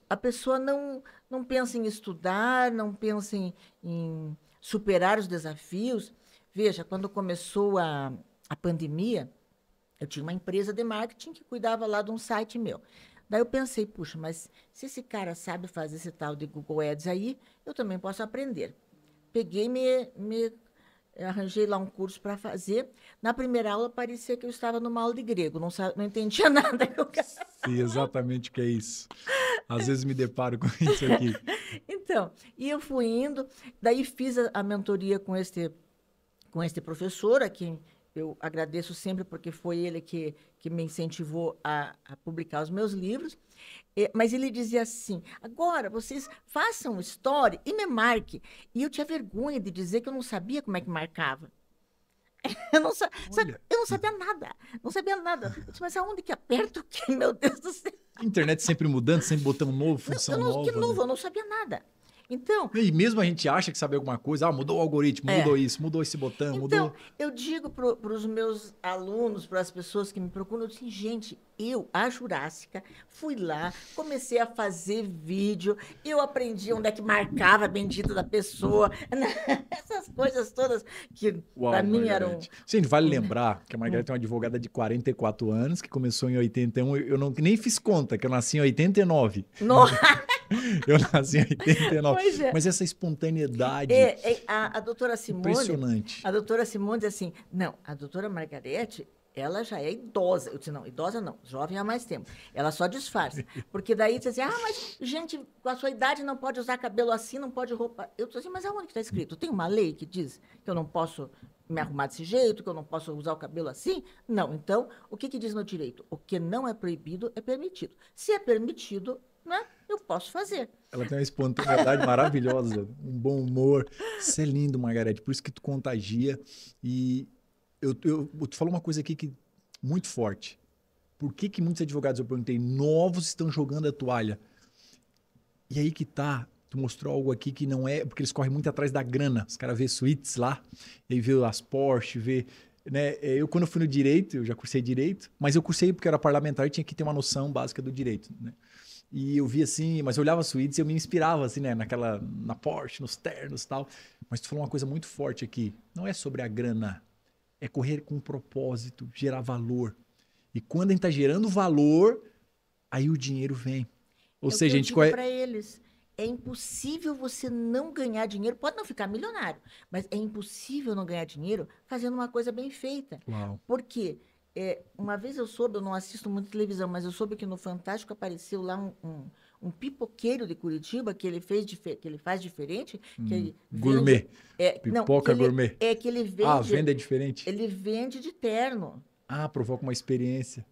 a pessoa não pensa em estudar, não pensa em superar os desafios. Veja, quando começou a pandemia, eu tinha uma empresa de marketing que cuidava lá de um site meu. Daí eu pensei, puxa, mas se esse cara sabe fazer esse tal de Google Ads aí, eu também posso aprender. Peguei, me arranjei lá um curso para fazer. Na primeira aula, parecia que eu estava numa aula de grego, não entendia nada. Sim, exatamente o que é isso. Às vezes me deparo com isso aqui. Então, e eu fui indo, daí fiz a mentoria com este professor, a quem eu agradeço sempre, porque foi ele que me incentivou a publicar os meus livros. Mas ele dizia assim: agora vocês façam story e me marque. E eu tinha vergonha de dizer que eu não sabia como é que marcava. Eu não, Olha, eu não sabia nada. Não sabia nada. Eu disse, mas aonde que aperta o quê, meu Deus do céu? a internet sempre mudando, sempre botão novo, Não, função que nova. novo, Né? eu não sabia nada. Então, E mesmo a gente acha que sabe alguma coisa, mudou o algoritmo, mudou isso, mudou esse botão, Então, mudou. eu digo para os meus alunos, para as pessoas que me procuram, eu digo assim, gente, eu, a Jurássica, fui lá, comecei a fazer vídeo, eu aprendi onde é que marcava a bendita da pessoa, essas coisas todas que para Uau, mim eram... Margarete. Gente, vale lembrar que a Margarete é uma advogada de 44 anos, que começou em 81. Eu não, nem fiz conta, que eu nasci em 89. No... Eu nasci em 89. Pois é. Mas essa espontaneidade A doutora Simone... impressionante. A doutora Simone diz assim, não, a doutora Margarete, ela já é idosa. Eu disse, não, idosa não, jovem há mais tempo. Ela só disfarça. Porque daí diz assim, mas gente com a sua idade não pode usar cabelo assim, não pode roupa... Eu disse assim, mas aonde que está escrito? Tem uma lei que diz que eu não posso me arrumar desse jeito, que eu não posso usar o cabelo assim? Não, então, o que diz no direito? O que não é proibido é permitido. Se é permitido, né, eu posso fazer. Ela tem uma espontaneidade maravilhosa, um bom humor. Isso é lindo, Margarete, por isso que tu contagia. E tu falou uma coisa aqui que muito forte. Por que muitos advogados, eu perguntei, novos estão jogando a toalha? E aí que tá, tu mostrou algo aqui que não é, porque eles correm muito atrás da grana. Os caras vê suítes lá, e aí vê as Porsche, vê... Né? Eu, quando fui no direito, eu já cursei direito, mas eu cursei porque eu era parlamentar e tinha que ter uma noção básica do direito, né? E eu vi assim, mas eu olhava as suítes e eu me inspirava assim, né, na Porsche, nos ternos e tal. Mas tu falou uma coisa muito forte aqui, não é sobre a grana, é correr com propósito, gerar valor. E quando a gente tá gerando valor, aí o dinheiro vem. Ou seja, a gente para eles, é impossível você não ganhar dinheiro, pode não ficar milionário, mas é impossível não ganhar dinheiro fazendo uma coisa bem feita. Uau. Por quê? Uma vez eu soube, eu não assisto muito televisão, mas eu soube que no Fantástico apareceu lá um pipoqueiro de Curitiba que ele faz diferente, que ele gourmet. Pipoca gourmet. Que ele vende. A venda é diferente. Ele vende de terno. Provoca uma experiência.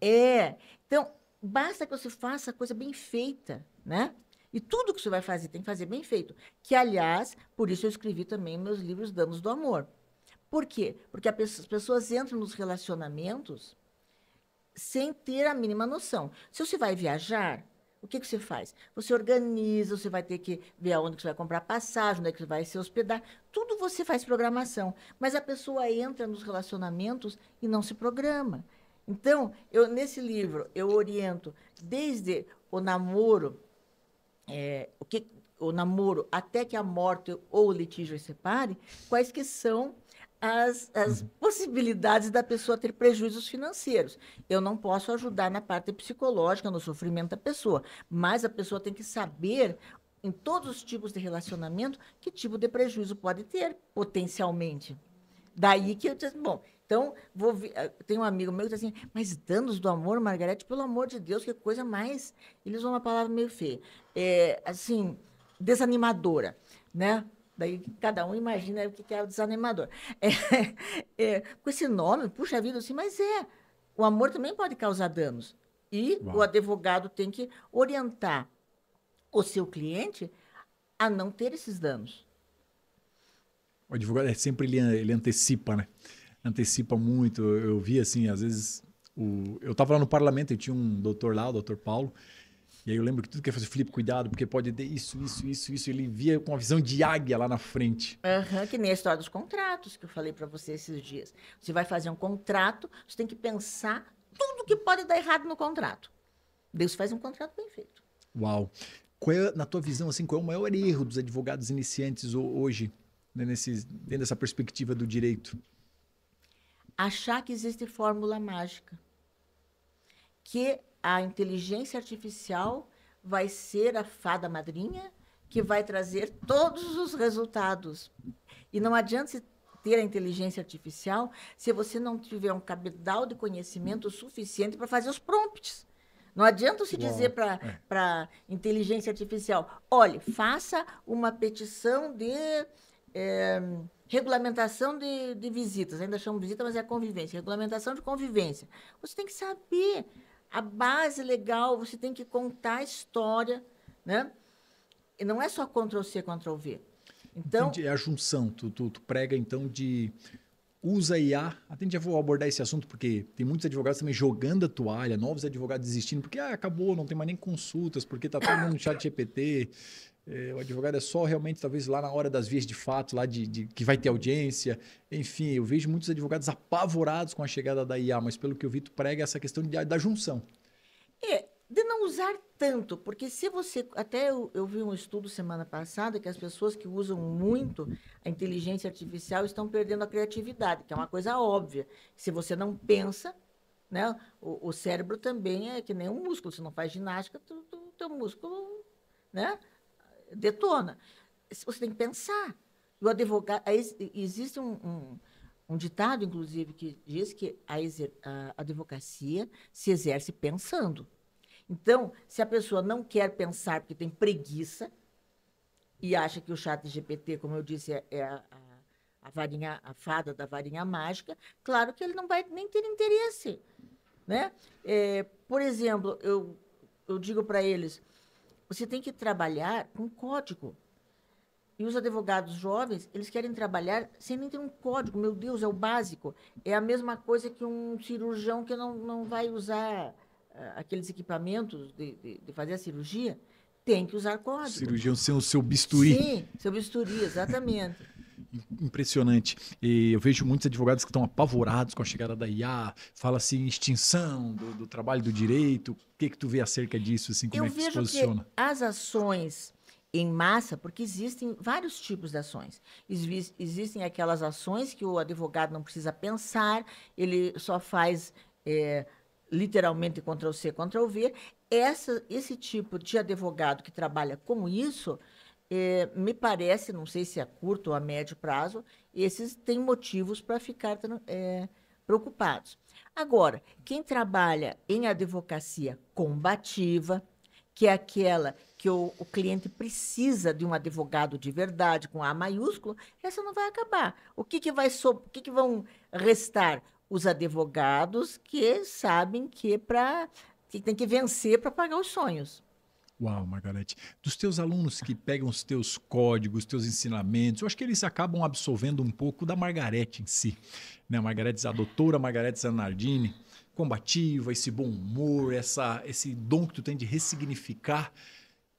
Então, basta que você faça a coisa bem feita, né? E tudo que você vai fazer tem que fazer bem feito. Que, aliás, por isso eu escrevi também meus livros Danos do Amor. Por quê? Porque as pessoas entram nos relacionamentos sem ter a mínima noção. Se você vai viajar, o que você faz? Você organiza, você vai ter que ver aonde que você vai comprar passagem, onde é que você vai se hospedar. Tudo você faz programação. Mas a pessoa entra nos relacionamentos e não se programa. Então, nesse livro, eu oriento desde o namoro, o namoro até que a morte ou o litígio os separe, quais que são as possibilidades da pessoa ter prejuízos financeiros. Eu não posso ajudar na parte psicológica, no sofrimento da pessoa, mas a pessoa tem que saber, em todos os tipos de relacionamento, que tipo de prejuízo pode ter, potencialmente. Daí que eu disse, bom, então, tem um amigo meu que diz assim, mas danos do amor, Margarete, pelo amor de Deus, que coisa mais... Eles usam uma palavra meio feia. Assim, desanimadora, né? Daí cada um imagina o que é o desanimador. Com esse nome, puxa vida, assim, mas o amor também pode causar danos. E o advogado tem que orientar o seu cliente a não ter esses danos. O advogado sempre ele antecipa, né? Antecipa muito. Eu vi assim, às vezes, eu estava lá no parlamento, e tinha um doutor lá, o doutor Paulo, e aí eu lembro que tudo que ia fazer, Felipe, cuidado, porque pode ter isso. Ele via com uma visão de águia lá na frente. Que nem a história dos contratos que eu falei para você esses dias. Você vai fazer um contrato, você tem que pensar tudo que pode dar errado no contrato. Deus faz um contrato bem feito. Uau. Na tua visão, assim, qual é o maior erro dos advogados iniciantes hoje, né, dentro dessa perspectiva do direito? Achar que existe fórmula mágica. Que a inteligência artificial vai ser a fada madrinha que vai trazer todos os resultados. E não adianta você ter a inteligência artificial se você não tiver um cabedal de conhecimento suficiente para fazer os prompts. Não adianta se dizer para inteligência artificial, olhe, faça uma petição de regulamentação de visitas, ainda chamo visita, mas é convivência, regulamentação de convivência. Você tem que saber a base legal, você tem que contar a história, né? E não é só Ctrl+C, Ctrl+V. Então, entendi, é a junção, tu prega então de usa IA, até já vou abordar esse assunto porque tem muitos advogados também jogando a toalha, novos advogados desistindo, porque acabou, não tem mais nem consultas, porque tá todo mundo no chat GPT, o advogado é só realmente talvez lá na hora das vias de fato, lá de que vai ter audiência, enfim, eu vejo muitos advogados apavorados com a chegada da IA, mas pelo que eu vi tu prega essa questão da junção. De não usar tanto, porque se você... Até eu vi um estudo semana passada que as pessoas que usam muito a inteligência artificial estão perdendo a criatividade, que é uma coisa óbvia. Se você não pensa, né, o cérebro também é que nem um músculo. Se não faz ginástica, teu músculo, né, detona. Você tem que pensar. O advogado... Existe um ditado, inclusive, que diz que a advocacia se exerce pensando. Então, se a pessoa não quer pensar porque tem preguiça e acha que o chat GPT, como eu disse, é a fada da varinha mágica, claro que ele não vai nem ter interesse, né? Por exemplo, eu digo para eles, você tem que trabalhar com código. E os advogados jovens, eles querem trabalhar sem nem ter um código. Meu Deus, é o básico. É a mesma coisa que um cirurgião que não vai usar... aqueles equipamentos de fazer a cirurgia, tem que usar código. Cirurgião sem o seu bisturi. Sim, seu bisturi, exatamente. Impressionante. E eu vejo muitos advogados que estão apavorados com a chegada da IA, fala-se em extinção do trabalho do direito. O que tu vê acerca disso? Assim, como é que se posiciona? Eu vejo que as ações em massa, porque existem vários tipos de ações. Existem aquelas ações que o advogado não precisa pensar, ele só faz... literalmente Ctrl+C, Ctrl+V, esse tipo de advogado que trabalha com isso, me parece, não sei se a curto ou a médio prazo, esses têm motivos para ficar preocupados. Agora, quem trabalha em advocacia combativa, que é aquela que o cliente precisa de um advogado de verdade, com A maiúsculo, essa não vai acabar. O que vão restar? Os advogados que sabem que tem que vencer para pagar os sonhos. Uau, Margarete. Dos teus alunos que pegam os teus códigos, teus ensinamentos, eu acho que eles acabam absorvendo um pouco da Margarete em si. Né? A doutora Margarete Zanardini, combativa, esse bom humor, esse dom que tu tem de ressignificar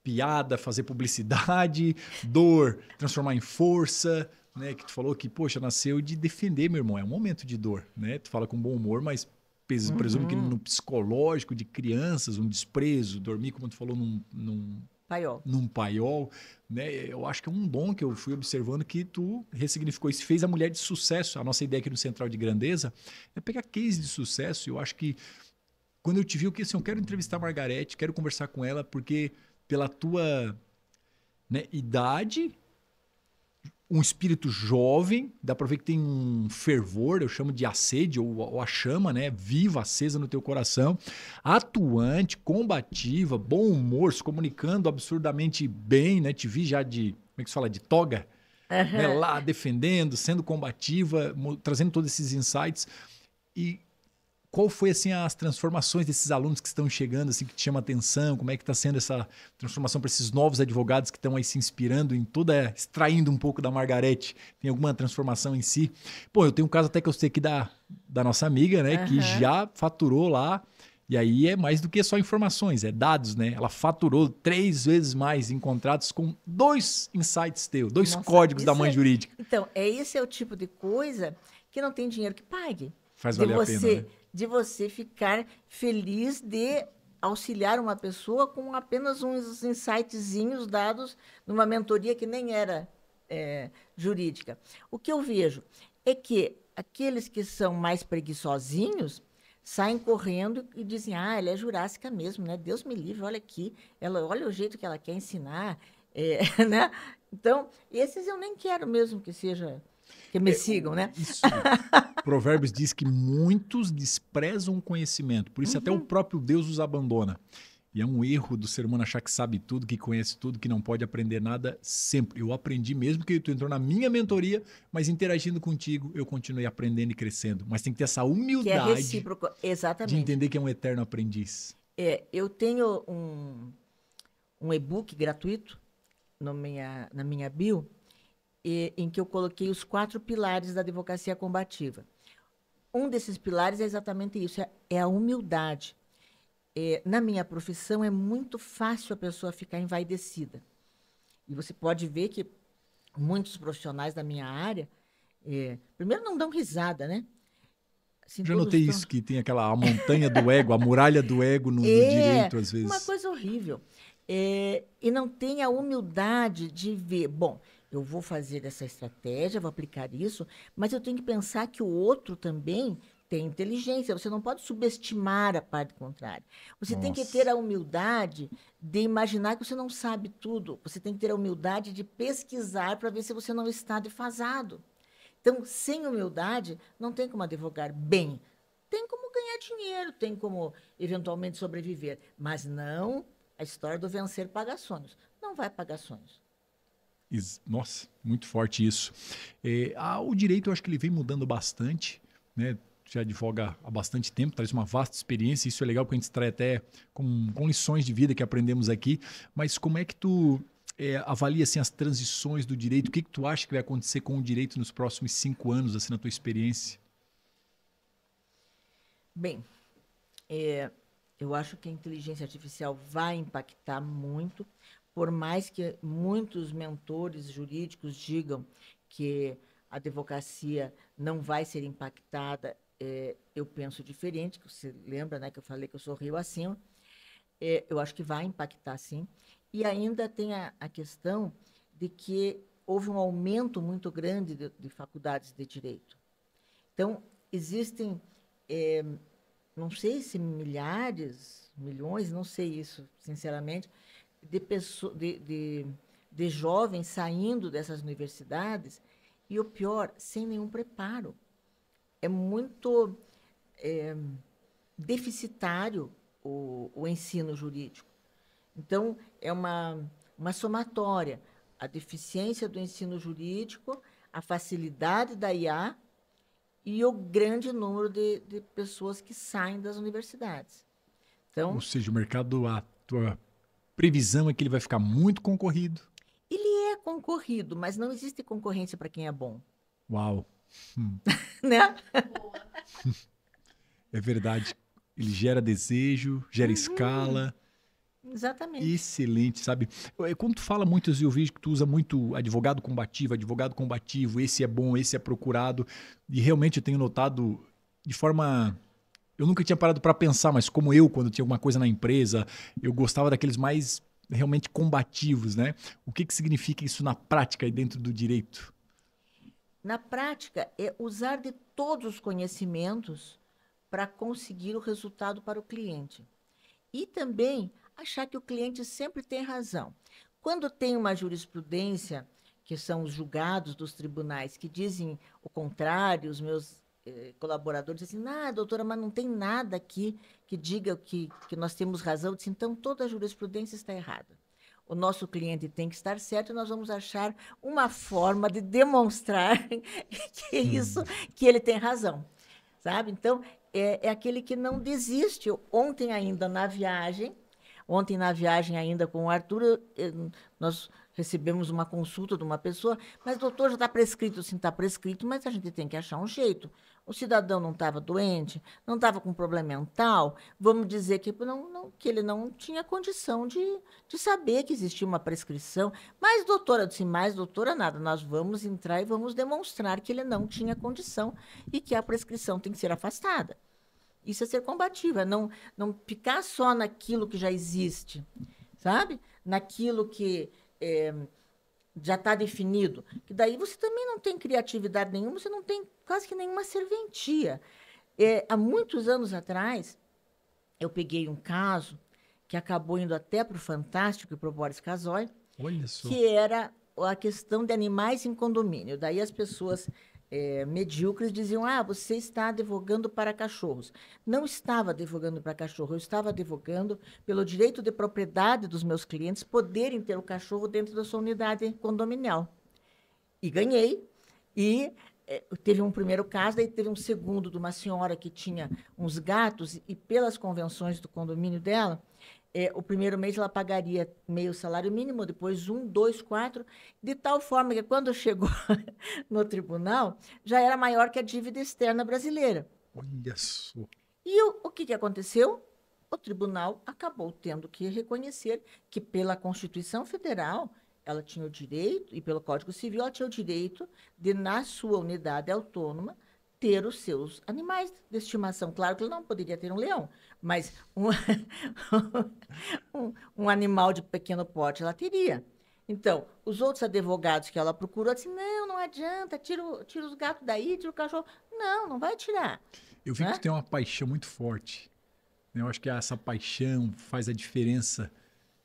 piada, fazer publicidade, dor, transformar em força... Né, que tu falou que, poxa, nasceu de defender, meu irmão, é um momento de dor, né? Tu fala com bom humor, mas presumo que no psicológico de crianças, um desprezo, dormir, como tu falou, num paiol, né? Eu acho que é um dom que eu fui observando que tu ressignificou. Isso fez a mulher de sucesso. A nossa ideia aqui no Central de Grandeza é pegar case de sucesso. Eu acho que quando eu te vi, eu quero entrevistar a Margarete, quero conversar com ela, porque pela tua, né, idade... um espírito jovem, dá para ver que tem um fervor, eu chamo de sede ou a chama, né, viva, acesa no teu coração, atuante, combativa, bom humor, se comunicando absurdamente bem, né, te vi já como é que se fala, de toga, né, lá defendendo, sendo combativa, trazendo todos esses insights. E qual foi assim as transformações desses alunos que estão chegando, assim, que te chama a atenção? Como é que está sendo essa transformação para esses novos advogados que estão aí se inspirando em extraindo um pouco da Margarete? Tem alguma transformação em si? Pô, eu tenho um caso até que eu sei aqui da nossa amiga, né, que já faturou lá, e aí é mais do que só informações, é dados, né? Ela faturou 3 vezes mais em contratos com 2 insights teus, 2 códigos da mãe jurídica. Então, esse é o tipo de coisa que não tem dinheiro que pague. Faz valer a pena, né? De você ficar feliz de auxiliar uma pessoa com apenas uns insightzinhos dados numa mentoria que nem era jurídica. O que eu vejo é que aqueles que são mais preguiçosinhos saem correndo e dizem, ela é jurássica mesmo, né? Deus me livre, olha aqui, olha o jeito que ela quer ensinar, né? Então, esses eu nem quero mesmo que me sigam, né? Isso. Provérbios diz que muitos desprezam o conhecimento, por isso até o próprio Deus os abandona. E é um erro do ser humano achar que sabe tudo, que conhece tudo, que não pode aprender nada sempre. Eu aprendi mesmo que tu entrou na minha mentoria, mas interagindo contigo, eu continuei aprendendo e crescendo. Mas tem que ter essa Que é humildade recíproco. de Exatamente. entender que é um eterno aprendiz. Eu tenho um e-book gratuito na minha bio, em que eu coloquei os 4 pilares da advocacia combativa. Um desses pilares é exatamente isso, é a humildade. Na minha profissão, é muito fácil a pessoa ficar envaidecida. E você pode ver que muitos profissionais da minha área, primeiro, não dão risada, né? Assim, Já todos notei estão... isso, que tem a montanha do ego, a muralha do ego no É direito, às uma vezes. coisa horrível. E não tem a humildade de ver, bom, eu vou fazer essa estratégia, vou aplicar isso, mas eu tenho que pensar que o outro também tem inteligência. Você não pode subestimar a parte contrária. Você tem que ter Nossa. a humildade de imaginar que você não sabe tudo. Você tem que ter a humildade de pesquisar para ver se você não está defasado. Então, sem humildade, não tem como advogar bem. Tem como ganhar dinheiro, tem como eventualmente sobreviver, mas não a história do vencer paga sonhos. Não vai pagar sonhos. Nossa, muito forte isso. O direito, eu acho que ele vem mudando bastante, né? Já advoga há bastante tempo, traz uma vasta experiência, isso é legal porque a gente traz até com lições de vida que aprendemos aqui, mas como é que tu avalia assim, as transições do direito? O que tu acha que vai acontecer com o direito nos próximos 5 anos, assim, na tua experiência? Bem, eu acho que a inteligência artificial vai impactar muito, por mais que muitos mentores jurídicos digam que a advocacia não vai ser impactada, eu penso diferente, que você lembra, né, que eu falei que eu sou Rio acima, eu acho que vai impactar sim, e ainda tem a questão de que houve um aumento muito grande de faculdades de direito. Então, existem não sei se milhares, milhões, não sei isso, sinceramente, de jovens saindo dessas universidades e, o pior, sem nenhum preparo. É muito deficitário o ensino jurídico. Então, é uma somatória. A deficiência do ensino jurídico, a facilidade da IA e o grande número de pessoas que saem das universidades. Ou Então, seja, o mercado, a tua previsão é que ele vai ficar muito concorrido. ele é concorrido, mas não existe concorrência para quem é bom, Uau, né? é verdade. Ele gera desejo, gera escala. Exatamente. Excelente, sabe? Quando tu fala muito, eu vejo que tu usa muito advogado combativo, esse é bom, esse é procurado. E realmente eu tenho notado de forma. Eu nunca tinha parado para pensar, mas como eu, quando tinha alguma coisa na empresa, eu gostava daqueles mais realmente combativos, né? O que significa isso na prática e dentro do direito? Na prática, é usar de todos os conhecimentos para conseguir o resultado para o cliente. E também achar que o cliente sempre tem razão. Quando tem uma jurisprudência, que são os julgados dos tribunais, que dizem o contrário, os meus colaboradores dizem, doutora, mas não tem nada aqui que diga que nós temos razão. Eu disse, então toda a jurisprudência está errada. O nosso cliente tem que estar certo e nós vamos achar uma forma de demonstrar que isso, que ele tem razão, sabe? Então, é aquele que não desiste. Ontem na viagem ainda com o Arthur, nós recebemos uma consulta de uma pessoa, mas doutor, já está prescrito, sim, está prescrito, mas a gente tem que achar um jeito. O cidadão não estava doente, não estava com problema mental, vamos dizer que, que ele não tinha condição de saber que existia uma prescrição. Mas, doutora, eu disse, mais doutora, nada, nós vamos entrar e vamos demonstrar que ele não tinha condição e que a prescrição tem que ser afastada. Isso é ser combativo, é não ficar só naquilo que já existe, sabe? Naquilo que já está definido. Que daí você também não tem criatividade nenhuma, você não tem quase que nenhuma serventia. Há muitos anos atrás, eu peguei um caso que acabou indo até para o Fantástico e para o Boris Casoy, Olha só. que era a questão de animais em condomínio. Daí as pessoas medíocres diziam: ah, você está advogando para cachorros. Não estava advogando para cachorro, eu estava advogando pelo direito de propriedade dos meus clientes poderem ter o cachorro dentro da sua unidade condominial. E ganhei. E teve um primeiro caso, daí teve um segundo de uma senhora que tinha uns gatos, e pelas convenções do condomínio dela, o primeiro mês ela pagaria meio salário mínimo, depois 1, 2, 4, de tal forma que quando chegou no tribunal, já era maior que a dívida externa brasileira. Olha só. E o que aconteceu? O tribunal acabou tendo que reconhecer que, pela Constituição Federal, ela tinha o direito, e pelo Código Civil, ela tinha o direito de, na sua unidade autônoma, ter os seus animais de estimação. Claro que ela não poderia ter um leão, mas um animal de pequeno porte ela teria. Então, os outros advogados que ela procurou, assim, não adianta, tira os gatos daí, tira o cachorro. Não vai tirar. Eu vi que tu tem uma paixão muito forte. Né? Eu acho que essa paixão faz a diferença,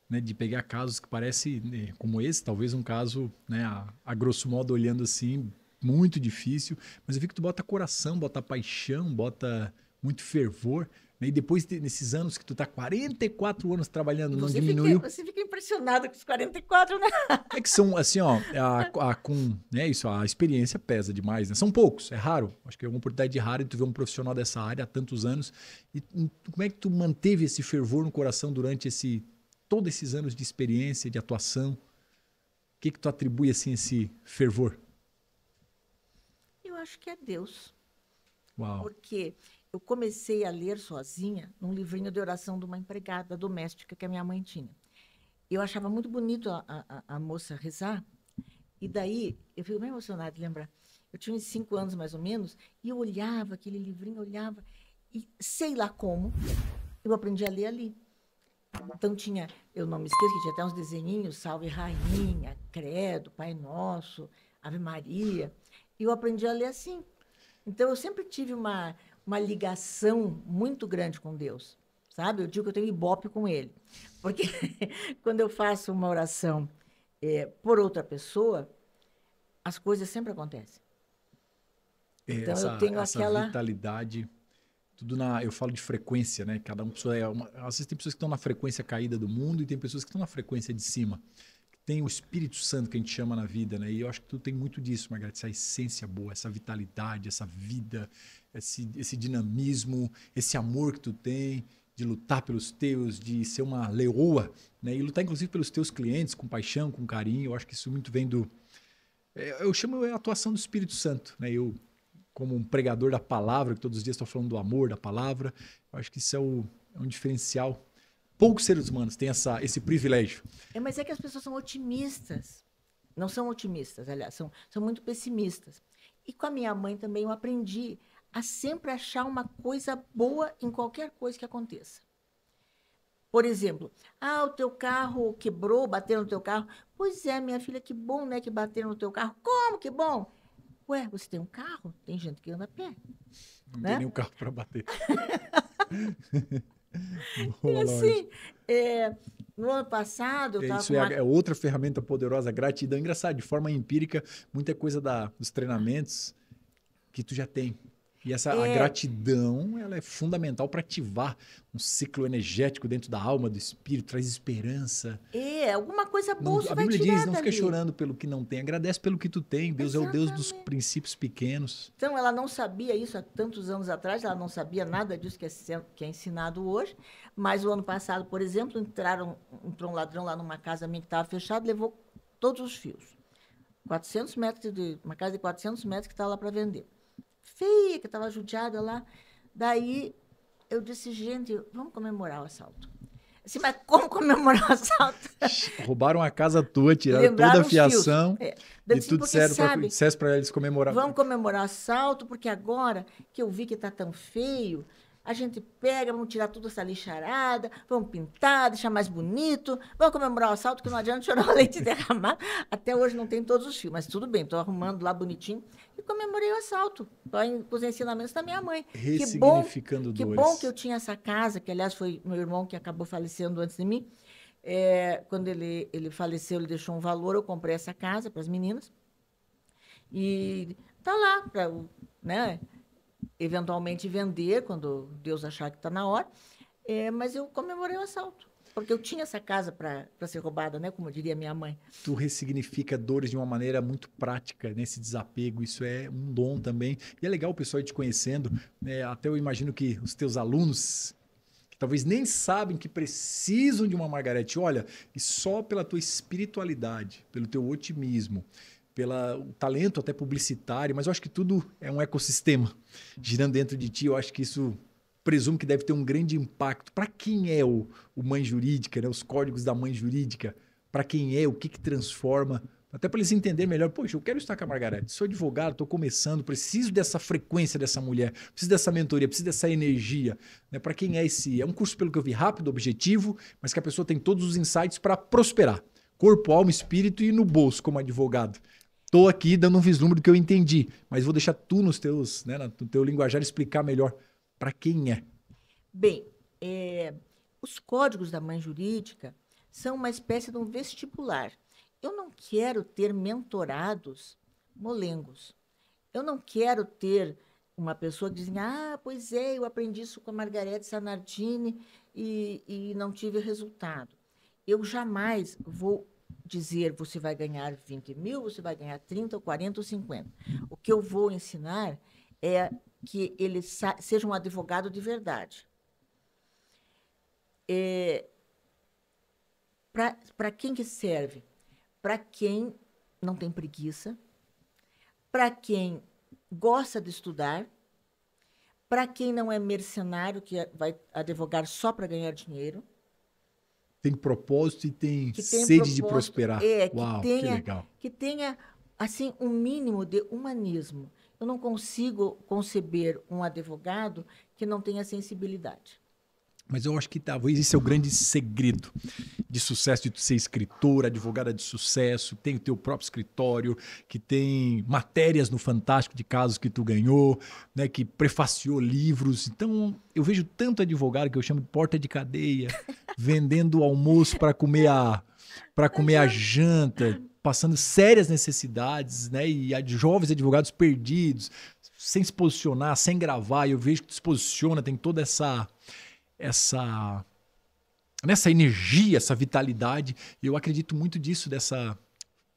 né, de pegar casos que parece, né, como esse, talvez um caso, né, a grosso modo, olhando assim, muito difícil, mas eu vi que tu bota coração, bota paixão, bota muito fervor, né, e depois nesses anos que tu tá 44 anos trabalhando, não diminuiu. Você fica impressionado com os 44, né? É que são assim, ó, né, isso, a experiência pesa demais, né? São poucos, é raro. Acho que é uma oportunidade rara de tu ver um profissional dessa área há tantos anos. E como é que tu manteve esse fervor no coração durante todos esses anos de experiência, de atuação? O que tu atribui assim esse fervor? Eu acho que é Deus. Uau. Porque eu comecei a ler sozinha num livrinho de oração de uma empregada doméstica que a minha mãe tinha. Eu achava muito bonito a moça rezar, e daí eu fico bem emocionada de lembrar. Eu tinha uns 5 anos, mais ou menos, e eu olhava aquele livrinho, olhava, e sei lá como, eu aprendi a ler ali. Então eu não me esqueço que tinha até uns desenhinhos, Salve Rainha, Credo, Pai Nosso, Ave Maria, e eu aprendi a ler assim. Então eu sempre tive uma ligação muito grande com Deus, sabe? Eu digo que eu tenho ibope com Ele, porque quando eu faço uma oração por outra pessoa, as coisas sempre acontecem. Então eu tenho essa vitalidade, eu falo de frequência, né? Cada uma pessoa às vezes tem pessoas que estão na frequência caída do mundo e tem pessoas que estão na frequência de cima. Tem o Espírito Santo que a gente chama na vida, né? E eu acho que tu tem muito disso, Margareth, essa essência boa, essa vitalidade, essa vida, esse dinamismo, esse amor que tu tem de lutar pelos teus, de ser uma leoa, né? E lutar inclusive pelos teus clientes com paixão, com carinho. Eu acho que isso muito vem eu chamo a atuação do Espírito Santo, né? Eu, como um pregador da palavra, que todos os dias estou falando do amor, da palavra, eu acho que isso é um diferencial. Poucos seres humanos têm esse privilégio. Mas é que as pessoas são otimistas. Não são otimistas, aliás, são muito pessimistas. E com a minha mãe também eu aprendi a sempre achar uma coisa boa em qualquer coisa que aconteça. Por exemplo, o teu carro quebrou, bateram no teu carro. Pois é, minha filha, que bom, né, que bateram no teu carro. Como que bom? Ué, você tem um carro? Tem gente que anda a pé. Não tem nenhum carro para bater. E assim, no ano passado eu estava Isso é outra ferramenta poderosa, gratidão. Engraçado, de forma empírica, muita coisa dos treinamentos que tu já tem. E a gratidão, ela é fundamental para ativar um ciclo energético dentro da alma, do espírito, traz esperança. Alguma coisa boa você a vai Bíblia tirar diz, não fica dali. chorando pelo que não tem, agradece pelo que tu tem. Deus é o Deus dos princípios pequenos. Então, ela não sabia isso há tantos anos atrás, ela não sabia nada disso que é ensinado hoje, mas o ano passado, por exemplo, entrou um ladrão lá numa casa minha que estava fechada, levou todos os fios. 400 metros uma casa de 400 metros que estava lá para vender. Feia, que estava judiada lá. Daí eu disse, gente, vamos comemorar o assalto. Assim, mas como comemorar o assalto? Roubaram a casa tua, tiraram toda a fiação. E tu dissesse para eles comemorar. Vamos comemorar o assalto, porque agora que eu vi que está tão feio, a gente pega, vamos tirar toda essa lixarada, vamos pintar, deixar mais bonito, vamos comemorar o assalto, que não adianta chorar o leite derramado. Até hoje não tem todos os fios, mas tudo bem, estou arrumando lá bonitinho. E comemorei o assalto, com os ensinamentos da minha mãe. Ressignificando que dores. bom que eu tinha essa casa, que aliás foi meu irmão que acabou falecendo antes de mim. Quando ele faleceu, ele deixou um valor, eu comprei essa casa para as meninas. E tá lá para, né, eventualmente vender quando Deus achar que está na hora. Mas eu comemorei o assalto, porque eu tinha essa casa para ser roubada, né, como diria minha mãe. Tu ressignifica dores de uma maneira muito prática nesse desapego, isso é um dom também. E é legal o pessoal ir te conhecendo, né? Até eu imagino que os teus alunos, que talvez nem sabem que precisam de uma Margarete, olha, e só pela tua espiritualidade, pelo teu otimismo, pelo talento até publicitário, mas eu acho que tudo é um ecossistema girando dentro de ti, eu acho que isso presumo que deve ter um grande impacto. Para quem é o Mãe Jurídica, né? Os códigos da Mãe Jurídica, para quem é, o que transforma, até para eles entenderem melhor. Poxa, eu quero estar com a Margarete, sou advogado, estou começando, preciso dessa frequência dessa mulher, preciso dessa mentoria, preciso dessa energia. Né? Para quem é esse? É um curso, pelo que eu vi, rápido, objetivo, mas que a pessoa tem todos os insights para prosperar. Corpo, alma, espírito e no bolso como advogado. Estou aqui dando um vislumbre do que eu entendi, mas vou deixar tu nos teus, né, no teu linguajar explicar melhor para quem é. Bem, os códigos da Mãe Jurídica são uma espécie de um vestibular. Eu não quero ter mentorados molengos. Eu não quero ter uma pessoa que diz, pois é, eu aprendi isso com a Margarete Sanardini e não tive resultado. Eu jamais vou dizer, você vai ganhar 20 mil, você vai ganhar 30, ou 40 ou 50. O que eu vou ensinar é que ele seja um advogado de verdade. Para quem que serve? Para quem não tem preguiça, para quem gosta de estudar, para quem não é mercenário, que vai advogar só para ganhar dinheiro. Tem propósito e tem sede de prosperar. Uau, que legal. Que tenha assim, um mínimo de humanismo. Eu não consigo conceber um advogado que não tenha sensibilidade. Mas eu acho que talvez esse é o grande segredo de sucesso, de tu ser escritora, advogada de sucesso, tem o teu próprio escritório, que tem matérias no Fantástico de casos que tu ganhou, né, que prefaciou livros. Então, eu vejo tanto advogado que eu chamo de porta de cadeia, vendendo almoço para comer a janta, passando sérias necessidades, né, e jovens advogados perdidos, sem se posicionar, sem gravar. E eu vejo que tu se posiciona, tem toda essa energia, essa vitalidade. Eu acredito muito disso, dessa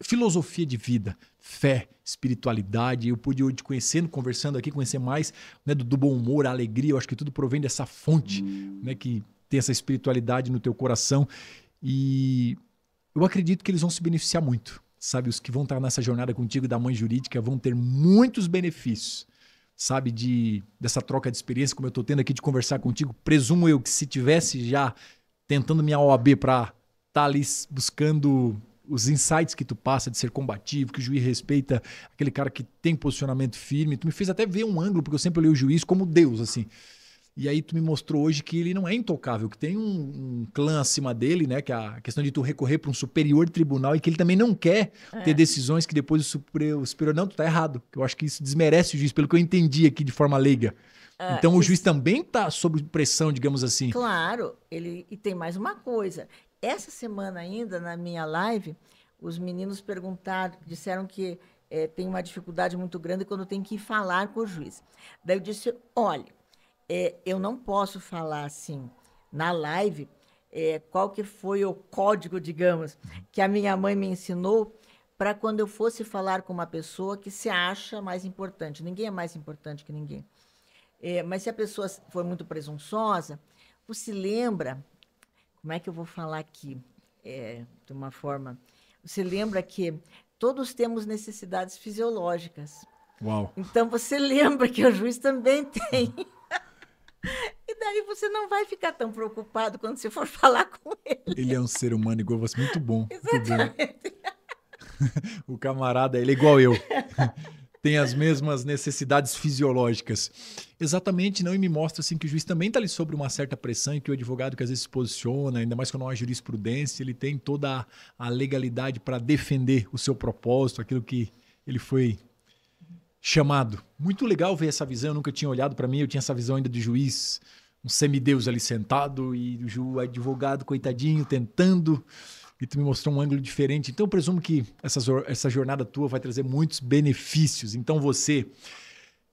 filosofia de vida, fé, espiritualidade. Eu pude hoje te conhecendo, conversando aqui, conhecer mais, né, do bom humor, a alegria. Eu acho que tudo provém dessa fonte, né, que tem essa espiritualidade no teu coração. E eu acredito que eles vão se beneficiar muito. Sabe, os que vão estar nessa jornada contigo da Mãe Jurídica vão ter muitos benefícios. Sabe, dessa troca de experiência, como eu estou tendo aqui de conversar contigo. Presumo eu que se tivesse já tentando minha OAB para estar ali buscando os insights que tu passa de ser combativo, que o juiz respeita aquele cara que tem posicionamento firme. Tu me fez até ver um ângulo, porque eu sempre olhei o juiz como Deus, assim. E aí tu me mostrou hoje que ele não é intocável, que tem um clã acima dele, né? Que é a questão de tu recorrer para um superior tribunal e que ele também não quer ter decisões que depois o superior... Não, tu tá errado. Eu acho que isso desmerece o juiz, pelo que eu entendi aqui de forma leiga. Então o juiz também tá sob pressão, digamos assim. Claro, e tem mais uma coisa. Essa semana ainda, na minha live, os meninos perguntaram, disseram que tem uma dificuldade muito grande quando tem que ir falar com o juiz. Daí eu disse, olha, eu não posso falar assim na live qual que foi o código, digamos, que a minha mãe me ensinou para quando eu fosse falar com uma pessoa que se acha mais importante. Ninguém é mais importante que ninguém. Mas se a pessoa for muito presunçosa, você lembra, como é que eu vou falar aqui, de uma forma, você lembra que todos temos necessidades fisiológicas. Uau. Então você lembra que o juiz também tem. E daí você não vai ficar tão preocupado quando você for falar com ele. Ele é um ser humano igual você, muito bom. Exatamente. Muito bom. O camarada, ele é igual eu. Tem as mesmas necessidades fisiológicas. Exatamente, não, e me mostra assim, que o juiz também está ali sob uma certa pressão e que o advogado que às vezes se posiciona, ainda mais quando não há jurisprudência, ele tem toda a legalidade para defender o seu propósito, aquilo que ele foi chamado. Muito legal ver essa visão, eu nunca tinha olhado para mim, eu tinha essa visão ainda de juiz, um semideus ali sentado e o advogado, coitadinho, tentando, e tu me mostrou um ângulo diferente. Então eu presumo que essa jornada tua vai trazer muitos benefícios. Então você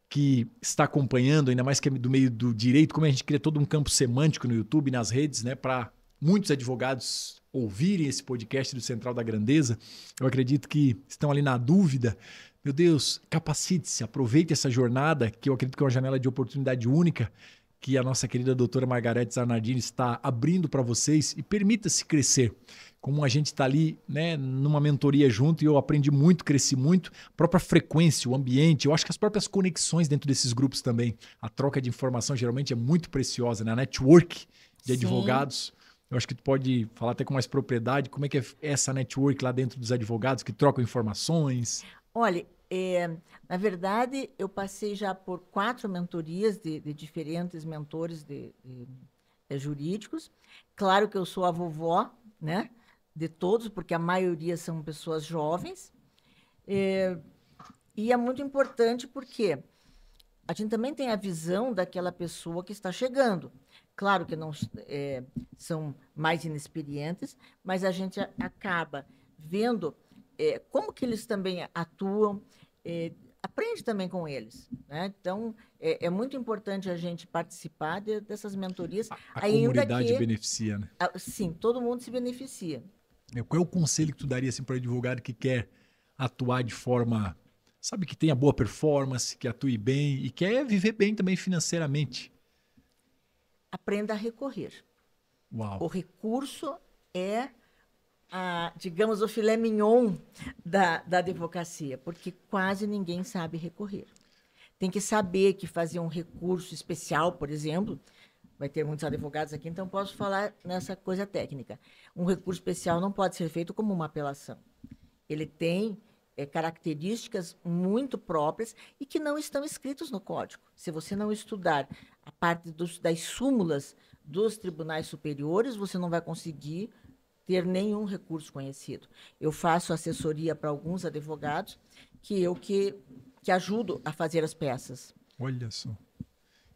que está acompanhando, ainda mais que é do meio do direito, como a gente cria todo um campo semântico no YouTube, nas redes, né, para muitos advogados ouvirem esse podcast do Central da Grandeza, eu acredito que estão ali na dúvida. Meu Deus, capacite-se, aproveite essa jornada, que eu acredito que é uma janela de oportunidade única, que a nossa querida doutora Margarete Zanardini está abrindo para vocês, e permita-se crescer. Como a gente está ali, né, numa mentoria junto, e eu aprendi muito, cresci muito, a própria frequência, o ambiente, eu acho que as próprias conexões dentro desses grupos também, a troca de informação geralmente é muito preciosa, né? A network de advogados, eu acho que tu pode falar até com mais propriedade, como é que é essa network lá dentro dos advogados que trocam informações? Olha, na verdade, eu passei já por 4 mentorias de diferentes mentores jurídicos. Claro que eu sou a vovó, né, de todos, porque a maioria são pessoas jovens. E é muito importante porque a gente também tem a visão daquela pessoa que está chegando. Claro que não são mais inexperientes, mas a gente acaba vendo como que eles também atuam, aprende também com eles, né? Então, é muito importante a gente participar dessas mentorias. A comunidade beneficia, né? Sim, todo mundo se beneficia. Qual é o conselho que tu daria assim, para o advogado que quer atuar de forma, sabe, que tenha boa performance, que atue bem e quer viver bem também financeiramente? Aprenda a recorrer. Uau. O recurso é, digamos, o filé mignon da advocacia, porque quase ninguém sabe recorrer. Tem que saber que fazer um recurso especial, por exemplo, vai ter muitos advogados aqui, então posso falar nessa coisa técnica. Um recurso especial não pode ser feito como uma apelação. Ele tem características muito próprias e que não estão escritos no código. Se você não estudar a parte das súmulas dos tribunais superiores, você não vai conseguir ter nenhum recurso conhecido. Eu faço assessoria para alguns advogados que ajudo a fazer as peças. Olha só.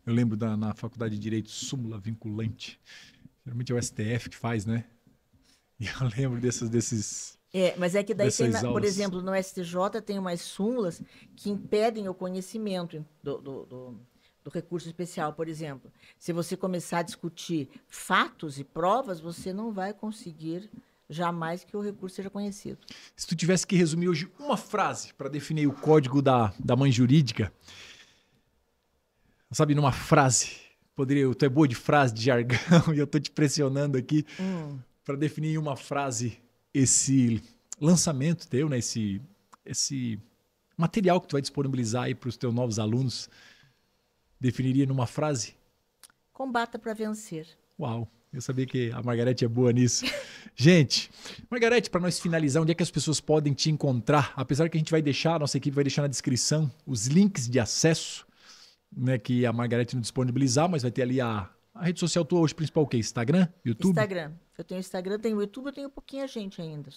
Eu lembro na Faculdade de Direito, súmula vinculante. Geralmente é o STF que faz, né? E eu lembro desses... mas é que daí tem, por exemplo, no STJ tem umas súmulas que impedem o conhecimento do recurso especial, por exemplo. Se você começar a discutir fatos e provas, você não vai conseguir jamais que o recurso seja conhecido. Se tu tivesse que resumir hoje uma frase para definir o código da mãe jurídica, sabe, numa frase, tu é boa de frase, de jargão, e eu tô te pressionando aqui para definir em uma frase esse lançamento teu, né? Esse material que tu vai disponibilizar aí para os teus novos alunos, definiria numa frase? Combata para vencer. Uau, eu sabia que a Margarete é boa nisso. Gente, Margarete, para nós finalizar, onde é que as pessoas podem te encontrar? Apesar que a gente vai deixar, a nossa equipe vai deixar na descrição os links de acesso, né, que a Margarete não disponibilizar, mas vai ter ali a rede social tua hoje principal, o quê? Instagram? YouTube? Instagram. Eu tenho Instagram, tenho YouTube, eu tenho pouquinha gente ainda.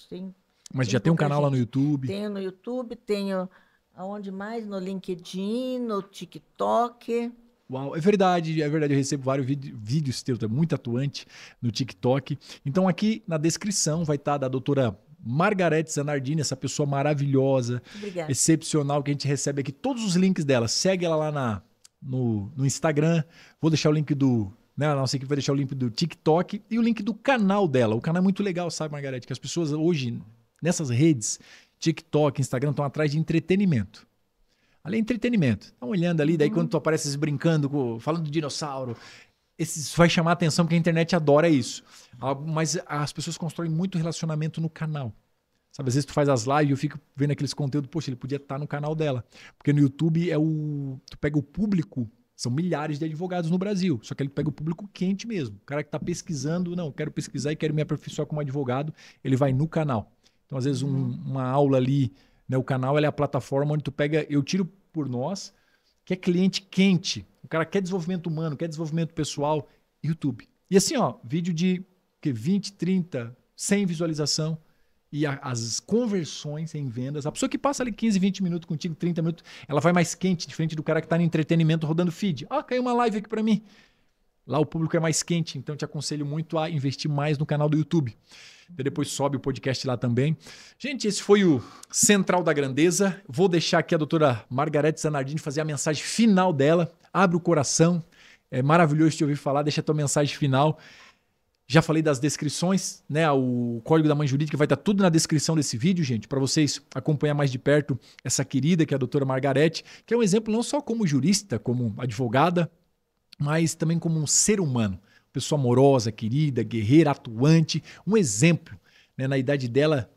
Mas já tem um canal lá no YouTube? Tenho no YouTube, tenho aonde mais? No LinkedIn, no TikTok. Uau, é verdade, eu recebo vários vídeos teus, tu é muito atuante no TikTok. Então aqui na descrição vai estar da doutora Margarete Zanardini, essa pessoa maravilhosa, excepcional, que a gente recebe aqui todos os links dela. Segue ela lá no Instagram, vou deixar o link a nossa equipe vai deixar o link do TikTok e o link do canal dela. O canal é muito legal, sabe, Margarete? Que as pessoas hoje, nessas redes, TikTok, Instagram, estão atrás de entretenimento. Ali é entretenimento. Estão olhando ali, daí quando tu apareces brincando, falando do dinossauro, isso vai chamar a atenção porque a internet adora isso. Mas as pessoas constroem muito relacionamento no canal. Sabe, às vezes tu faz as lives e eu fico vendo aqueles conteúdos, poxa, ele podia estar no canal dela. Porque no YouTube tu pega o público, são milhares de advogados no Brasil, só que ele pega o público quente mesmo. O cara que está pesquisando, não, quero pesquisar e quero me aperfeiçoar como advogado, ele vai no canal. Então, às vezes, uma aula ali, né, o canal é a plataforma onde tu pega, eu tiro por nós, que é cliente quente. O cara quer desenvolvimento humano, quer desenvolvimento pessoal, YouTube. E assim, ó, vídeo de 20, 30, 100 visualização e as conversões em vendas. A pessoa que passa ali 15, 20 minutos contigo, 30 minutos, ela vai mais quente, diferente do cara que está no entretenimento rodando feed. Caiu uma live aqui para mim. Lá o público é mais quente, então eu te aconselho muito a investir mais no canal do YouTube. Depois sobe o podcast lá também. Gente, esse foi o Central da Grandeza. Vou deixar aqui a doutora Margarete Zanardini fazer a mensagem final dela. Abre o coração. É maravilhoso te ouvir falar. Deixa a tua mensagem final. Já falei das descrições, né? O Código da Mãe Jurídica vai estar tudo na descrição desse vídeo, gente, para vocês acompanhar mais de perto essa querida que é a doutora Margarete, que é um exemplo não só como jurista, como advogada, mas também como um ser humano. Pessoa amorosa, querida, guerreira, atuante, um exemplo, né, na idade dela,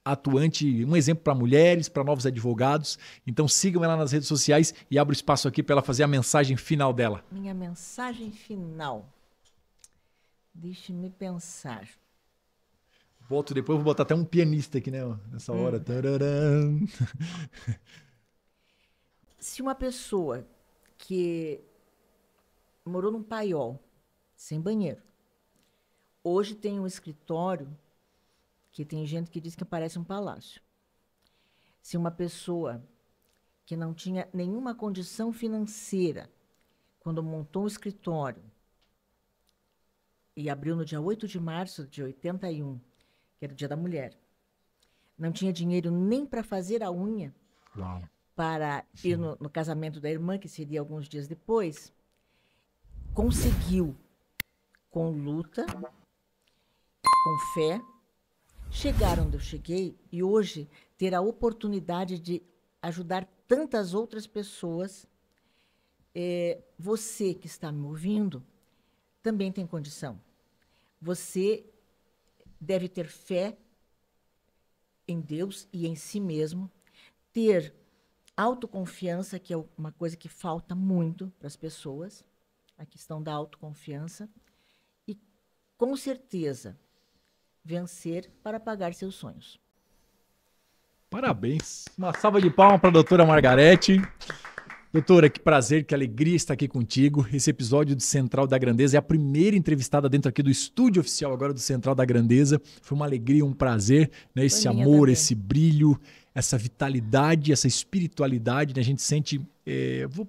atuante, um exemplo para mulheres, para novos advogados. Então sigam ela nas redes sociais e abro espaço aqui para ela fazer a mensagem final dela. Minha mensagem final. Deixe-me pensar. Volto depois, vou botar até um pianista aqui, né, nessa hora. Tararam. Se uma pessoa que morou num paiol, sem banheiro, hoje tem um escritório que tem gente que diz que parece um palácio. Se uma pessoa que não tinha nenhuma condição financeira, quando montou um escritório, e abriu no dia 8 de março de 81, que era o Dia da Mulher, não tinha dinheiro nem para fazer a unha, Uau. para ir no casamento da irmã, que seria alguns dias depois, conseguiu, com luta, com fé, chegar onde eu cheguei e hoje ter a oportunidade de ajudar tantas outras pessoas. Você que está me ouvindo também tem condição. Você deve ter fé em Deus e em si mesmo, ter autoconfiança, que é uma coisa que falta muito para as pessoas, a questão da autoconfiança, e, com certeza, vencer para pagar seus sonhos. Parabéns. Uma salva de palmas para a doutora Margarete. Doutora, que prazer, que alegria estar aqui contigo. Esse episódio do Central da Grandeza é a primeira entrevistada dentro aqui do estúdio oficial agora do Central da Grandeza. Foi uma alegria, um prazer, né? Esse amor, também. Esse brilho, essa vitalidade, essa espiritualidade, né? A gente sente,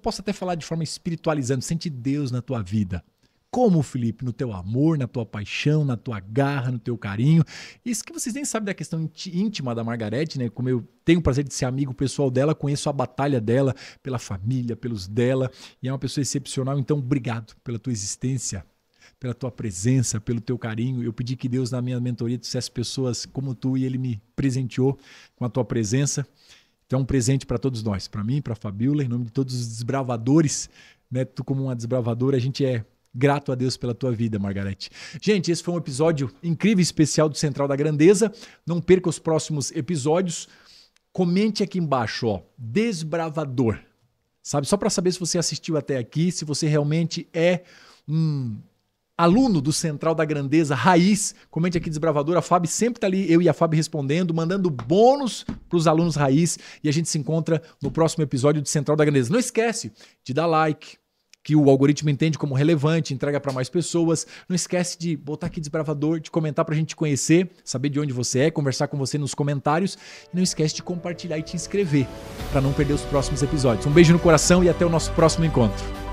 posso até falar de forma espiritualizante, sente Deus na tua vida. Como, Felipe, no teu amor, na tua paixão, na tua garra, no teu carinho. Isso que vocês nem sabem da questão íntima da Margarete, né? Como eu tenho o prazer de ser amigo pessoal dela, conheço a batalha dela pela família, pelos dela, e é uma pessoa excepcional. Então, obrigado pela tua existência, pela tua presença, pelo teu carinho. Eu pedi que Deus, na minha mentoria, dissesse pessoas como tu, e Ele me presenteou com a tua presença. Então, é um presente para todos nós, para mim, para a Fabiola, em nome de todos os desbravadores, né? Tu como uma desbravadora, a gente é grato a Deus pela tua vida, Margarete. Gente, esse foi um episódio incrível e especial do Central da Grandeza. Não perca os próximos episódios. Comente aqui embaixo, ó, desbravador. Sabe, só para saber se você assistiu até aqui, se você realmente é um aluno do Central da Grandeza raiz. Comente aqui, desbravador. A Fábio sempre tá ali, eu e a Fábio respondendo, mandando bônus para os alunos raiz. E a gente se encontra no próximo episódio do Central da Grandeza. Não esquece de dar like, que o algoritmo entende como relevante, entrega para mais pessoas. Não esquece de botar aqui desbravador, de comentar para a gente conhecer, saber de onde você é, conversar com você nos comentários. E não esquece de compartilhar e te inscrever para não perder os próximos episódios. Um beijo no coração e até o nosso próximo encontro.